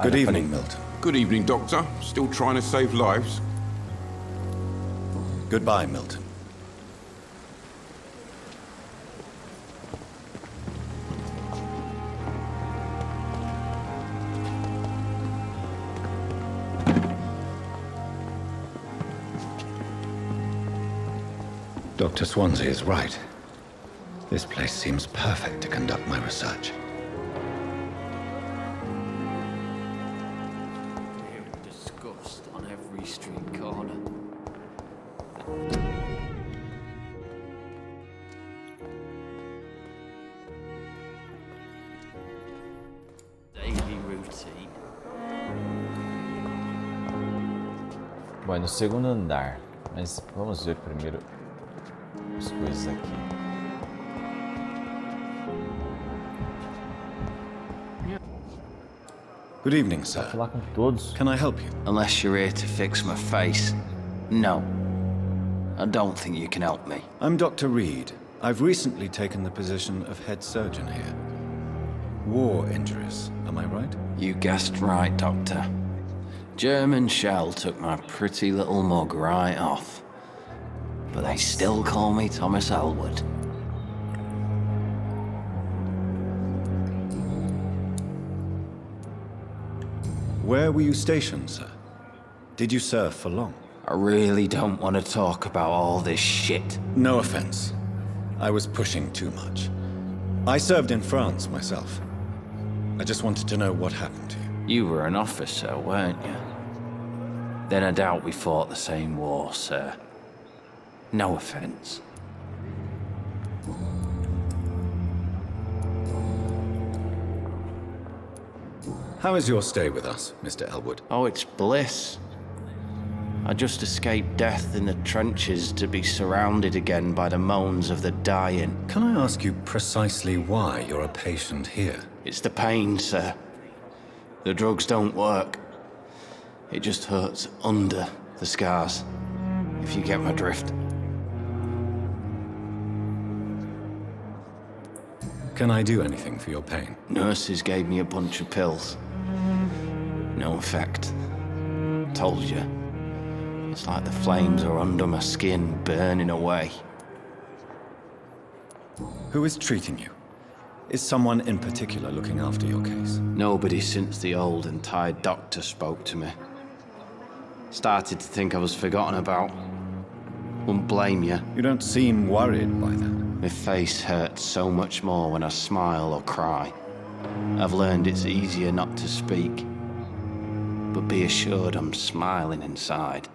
Good evening, Milton. Good evening, Doctor. Still trying to save lives? Goodbye, Milton. Dr. Swansea is right. This place seems perfect to conduct my research. On every street corner. Daily routine. Bom, é no segundo andar. Mas vamos ver primeiro as coisas aqui. Good evening, sir. Falar com todos. Can I help you? Unless you're here to fix my face. No. I don't think you can help me. I'm Dr. Reed. I've recently taken the position of head surgeon here. War injuries, am I right? You guessed right, Doctor. German shell took my pretty little mug right off. But they still call me Thomas Elwood. Where were you stationed, sir? Did you serve for long? I really don't want to talk about all this shit. No offense. I was pushing too much. I served in France myself. I just wanted to know what happened to you. You were an officer, weren't you? Then I doubt we fought the same war, sir. No offense. How is your stay with us, Mr. Elwood? Oh, it's bliss. I just escaped death in the trenches to be surrounded again by the moans of the dying. Can I ask you precisely why you're a patient here? It's the pain, sir. The drugs don't work. It just hurts under the scars, if you get my drift. Can I do anything for your pain? Nurses gave me a bunch of pills. No effect. Told you. It's like the flames are under my skin, burning away. Who is treating you? Is someone in particular looking after your case? Nobody since the old and tired doctor spoke to me. Started to think I was forgotten about. Wouldn't blame you. You don't seem worried by that. My face hurts so much more when I smile or cry. I've learned it's easier not to speak. But be assured I'm smiling inside.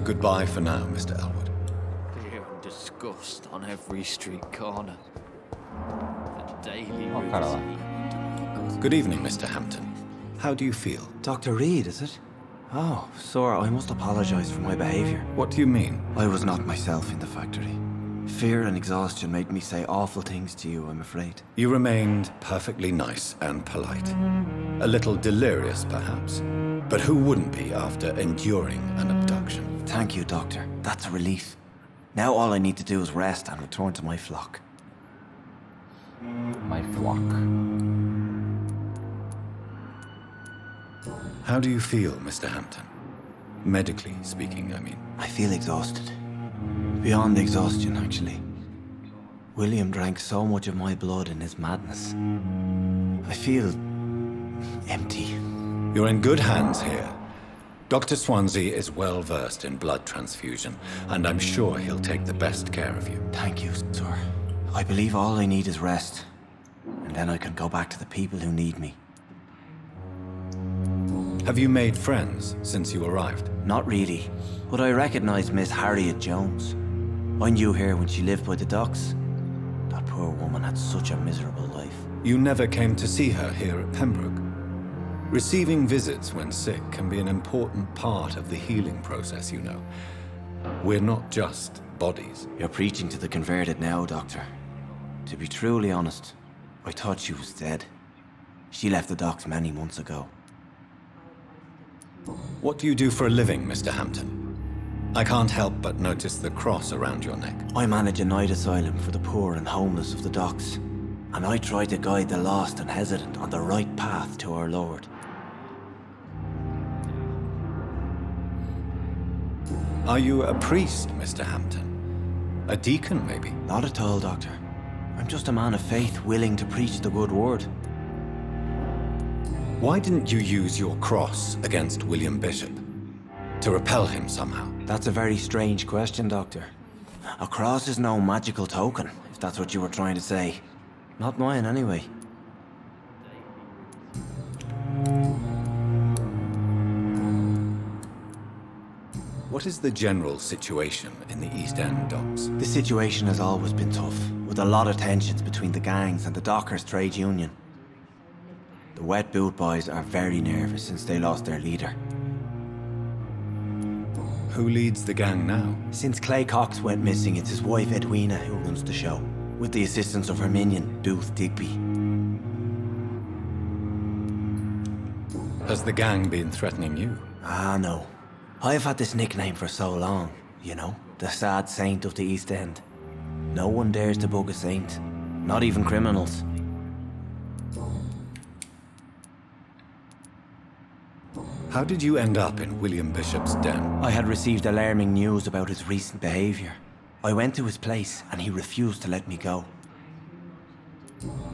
Goodbye for now, Mr. Elwood. Fear and disgust on every street corner. The daily Good evening, Mr. Hampton. How do you feel? Dr. Reed, is it? Oh, sir, I must apologize for my behavior. What do you mean? I was not myself in the factory. Fear and exhaustion made me say awful things to you, I'm afraid. You remained perfectly nice and polite. A little delirious, perhaps. But who wouldn't be after enduring an abduction? Thank you, Doctor. That's a relief. Now all I need to do is rest and return to my flock. My flock. How do you feel, Mr. Hampton? Medically speaking, I mean. I feel exhausted. Beyond exhaustion, actually. William drank so much of my blood in his madness. I feel empty. You're in good hands here. Dr. Swansea is well versed in blood transfusion, and I'm sure he'll take the best care of you. Thank you, sir. I believe all I need is rest, and then I can go back to the people who need me. Have you made friends since you arrived? Not really, but I recognize Miss Harriet Jones. I knew her when she lived by the docks. That poor woman had such a miserable life. You never came to see her here at Pembroke. Receiving visits when sick can be an important part of the healing process, you know. We're not just bodies. You're preaching to the converted now, Doctor. To be truly honest, I thought she was dead. She left the docks many months ago. What do you do for a living, Mr. Hampton? I can't help but notice the cross around your neck. I manage a night asylum for the poor and homeless of the docks. And I try to guide the lost and hesitant on the right path to our Lord. Are you a priest, Mr. Hampton? A deacon, maybe? Not at all, Doctor. I'm just a man of faith willing to preach the good word. Why didn't you use your cross against William Bishop? To repel him somehow? That's a very strange question, Doctor. A cross is no magical token, if that's what you were trying to say. Not mine, anyway. What is the general situation in the East End docks? The situation has always been tough, with a lot of tensions between the gangs and the dockers' trade union. The Wet Boot boys are very nervous since they lost their leader. Who leads the gang now? Since Clay Cox went missing, it's his wife Edwina who runs the show, with the assistance of her minion, Booth Digby. Has the gang been threatening you? Ah, no. I've had this nickname for so long, you know, the sad saint of the East End. No one dares to bug a saint, not even criminals. How did you end up in William Bishop's den? I had received alarming news about his recent behavior. I went to his place and he refused to let me go.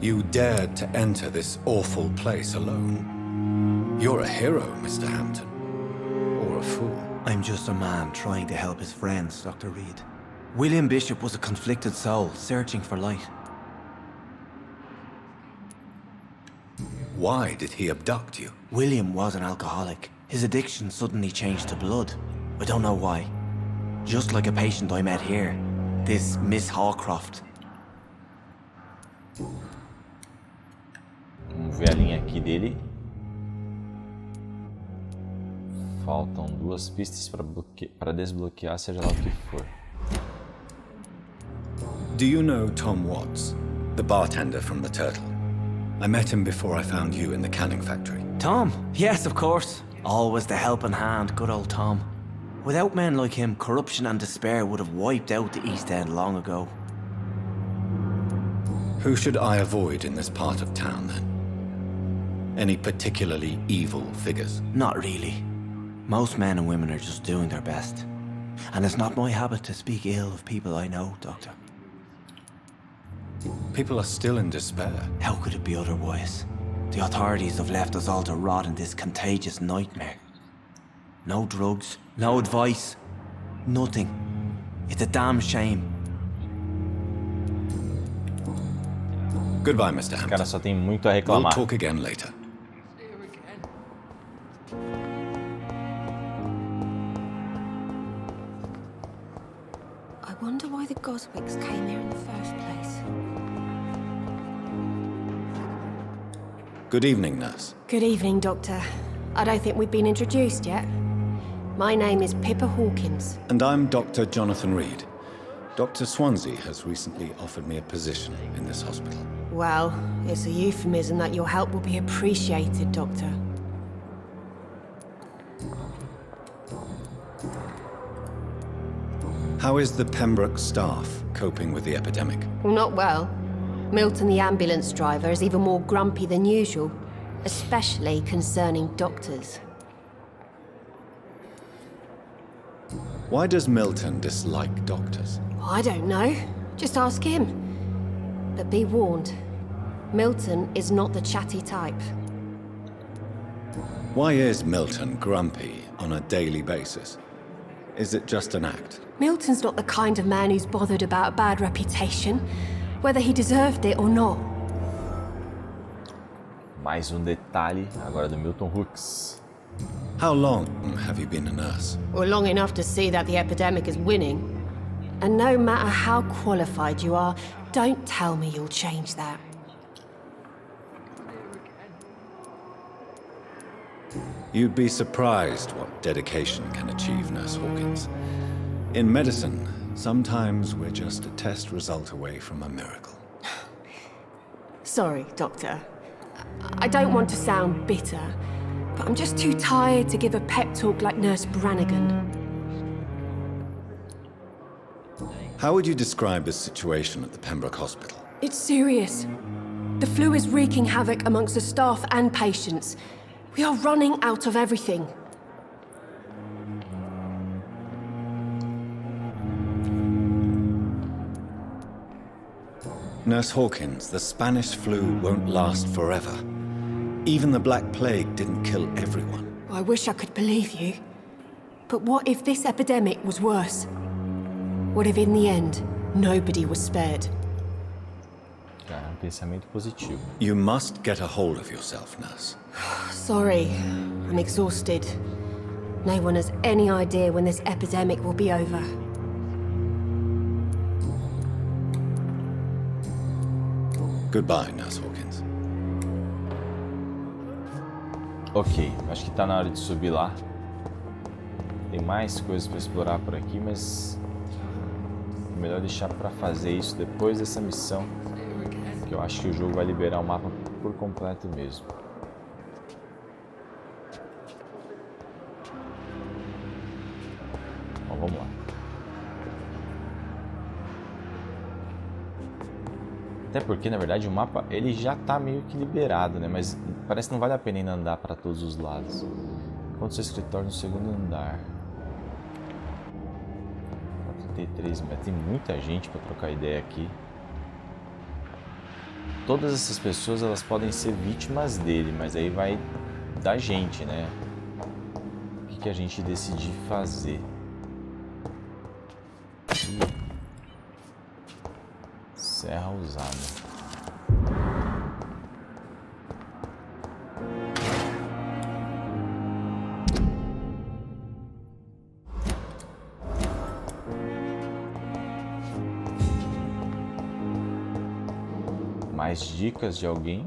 You dared to enter this awful place alone. You're a hero, Mr. Hampton. Or a fool. I'm just a man trying to help his friends, Dr. Reed. William Bishop was a conflicted soul, searching for light. Why did he abduct you? William was an alcoholic. His addiction suddenly changed to blood. I don't know why. Just like a patient I met here. This Miss Hawcroft. Vamos ver a linha aqui dele. Faltam 2 pistas para desbloquear, seja lá o que for. Do you know Tom Watts, the bartender from the Turtle? I met him before I found you in the canning factory. Tom? Yes, of course. Always the helping hand, good old Tom. Without men like him, corruption and despair would have wiped out the East End long ago. Who should I avoid in this part of town, then? Any particularly evil figures? Not really. Most men and women are just doing their best. And it's not my habit to speak ill of people I know, Doctor. People are still in despair. How could it be otherwise? The authorities have left us all to rot in this contagious nightmare. No drugs, no advice, nothing. It's a damn shame. Goodbye, Mr. Hampton. Cara, só tem muito a reclamar. We'll talk again later. I wonder why the Goswicks came here in the first place. Good evening, nurse. Good evening, Doctor. I don't think we've been introduced yet. My name is Pippa Hawkins. And I'm Dr. Jonathan Reed. Dr. Swansea has recently offered me a position in this hospital. Well, it's a euphemism that your help will be appreciated, Doctor. How is the Pembroke staff coping with the epidemic? Well, not well. Milton, the ambulance driver, is even more grumpy than usual, especially concerning doctors. Why does Milton dislike doctors? I don't know. Just ask him. But be warned, Milton is not the chatty type. Why is Milton grumpy on a daily basis? Is it just an act? Milton's not the kind of man who's bothered about a bad reputation, whether he deserved it or not. Mais detalhe agora do Milton Hooks. How long have you been a nurse? Well, long enough to see that the epidemic is winning. And no matter how qualified you are, don't tell me you'll change that. You'd be surprised what dedication can achieve, Nurse Hawkins. In medicine, sometimes we're just a test result away from a miracle. Sorry, Doctor. I don't want to sound bitter, but I'm just too tired to give a pep talk like Nurse Brannigan. How would you describe the situation at the Pembroke Hospital? It's serious. The flu is wreaking havoc amongst the staff and patients. We are running out of everything. Nurse Hawkins, the Spanish flu won't last forever. Even the Black Plague didn't kill everyone. I wish I could believe you. But what if this epidemic was worse? What if in the end, nobody was spared? Cara, pensamento positivo. You must get a hold of yourself, nurse. Sorry, I'm exhausted. No one has any idea when this epidemic will be over. Goodbye, Nurse Hawkins. Ok, acho que tá na hora de subir lá. Tem mais coisas para explorar por aqui, mas é melhor deixar para fazer isso depois dessa missão, que eu acho que o jogo vai liberar o mapa por completo mesmo. Bom, vamos lá. Até porque, na verdade, o mapa ele já tá meio que liberado, né? Mas parece que não vale a pena ainda andar para todos os lados. Encontre seu escritório no segundo andar. 33 metros. Tem muita gente para trocar ideia aqui. Todas essas pessoas elas podem ser vítimas dele, mas aí vai da gente, né? O que a gente decidir fazer. Serra usada. Mais dicas de alguém?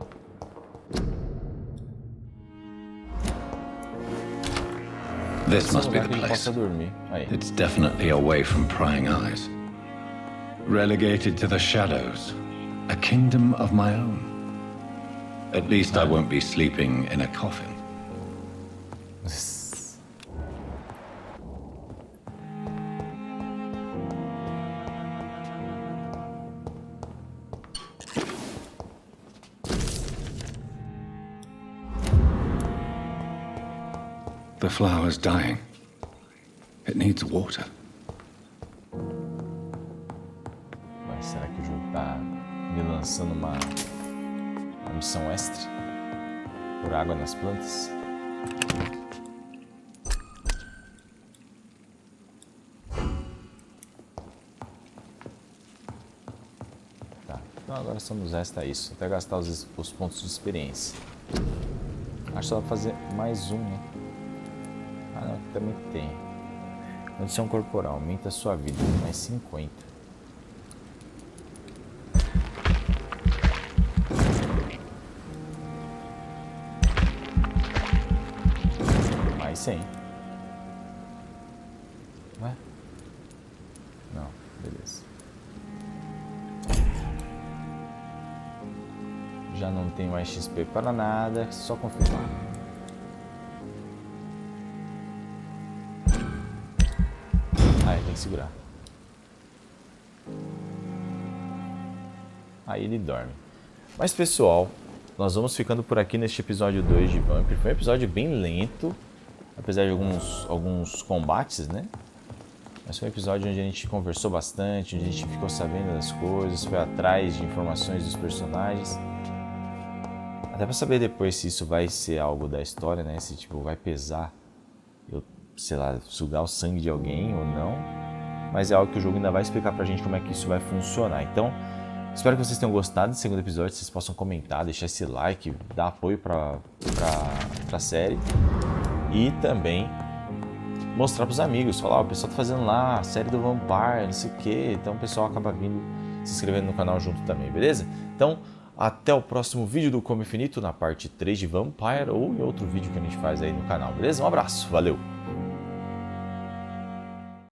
This must be the place. It's definitely away from prying eyes. Relegated to the shadows, a kingdom of my own. At least I won't be sleeping in a coffin. The flower's dying. It needs water. Será que o jogo tá me lançando uma missão extra? Por água nas plantas? Tá, então agora só nos resta isso. Até gastar os pontos de experiência. Acho que só vai fazer mais um, né? Ah não, aqui também tem. Condição corporal, aumenta a sua vida, mais 50. Mais 100. Ué? Não, beleza. Já não tem mais XP para nada, só confirmar. Tem que segurar. Aí ele dorme. Mas pessoal, nós vamos ficando por aqui neste episódio 2 de Vampyr. Foi um episódio bem lento, apesar de alguns combates, né? Mas foi um episódio onde a gente conversou bastante, onde a gente ficou sabendo das coisas, foi atrás de informações dos personagens. Até pra saber depois se isso vai ser algo da história, né? Se tipo, vai pesar, eu, sei lá, sugar o sangue de alguém ou não. Mas é algo que o jogo ainda vai explicar pra gente como é que isso vai funcionar. Então, espero que vocês tenham gostado desse segundo episódio, vocês possam comentar, deixar esse like, dar apoio pra série. E também mostrar pros amigos, falar, ó, o pessoal tá fazendo lá a série do Vampyr, não sei o que. Então o pessoal acaba vindo, se inscrevendo no canal junto também, beleza? Então, até o próximo vídeo do Combo Infinito, na parte 3 de Vampyr, ou em outro vídeo que a gente faz aí no canal, beleza? Um abraço, valeu!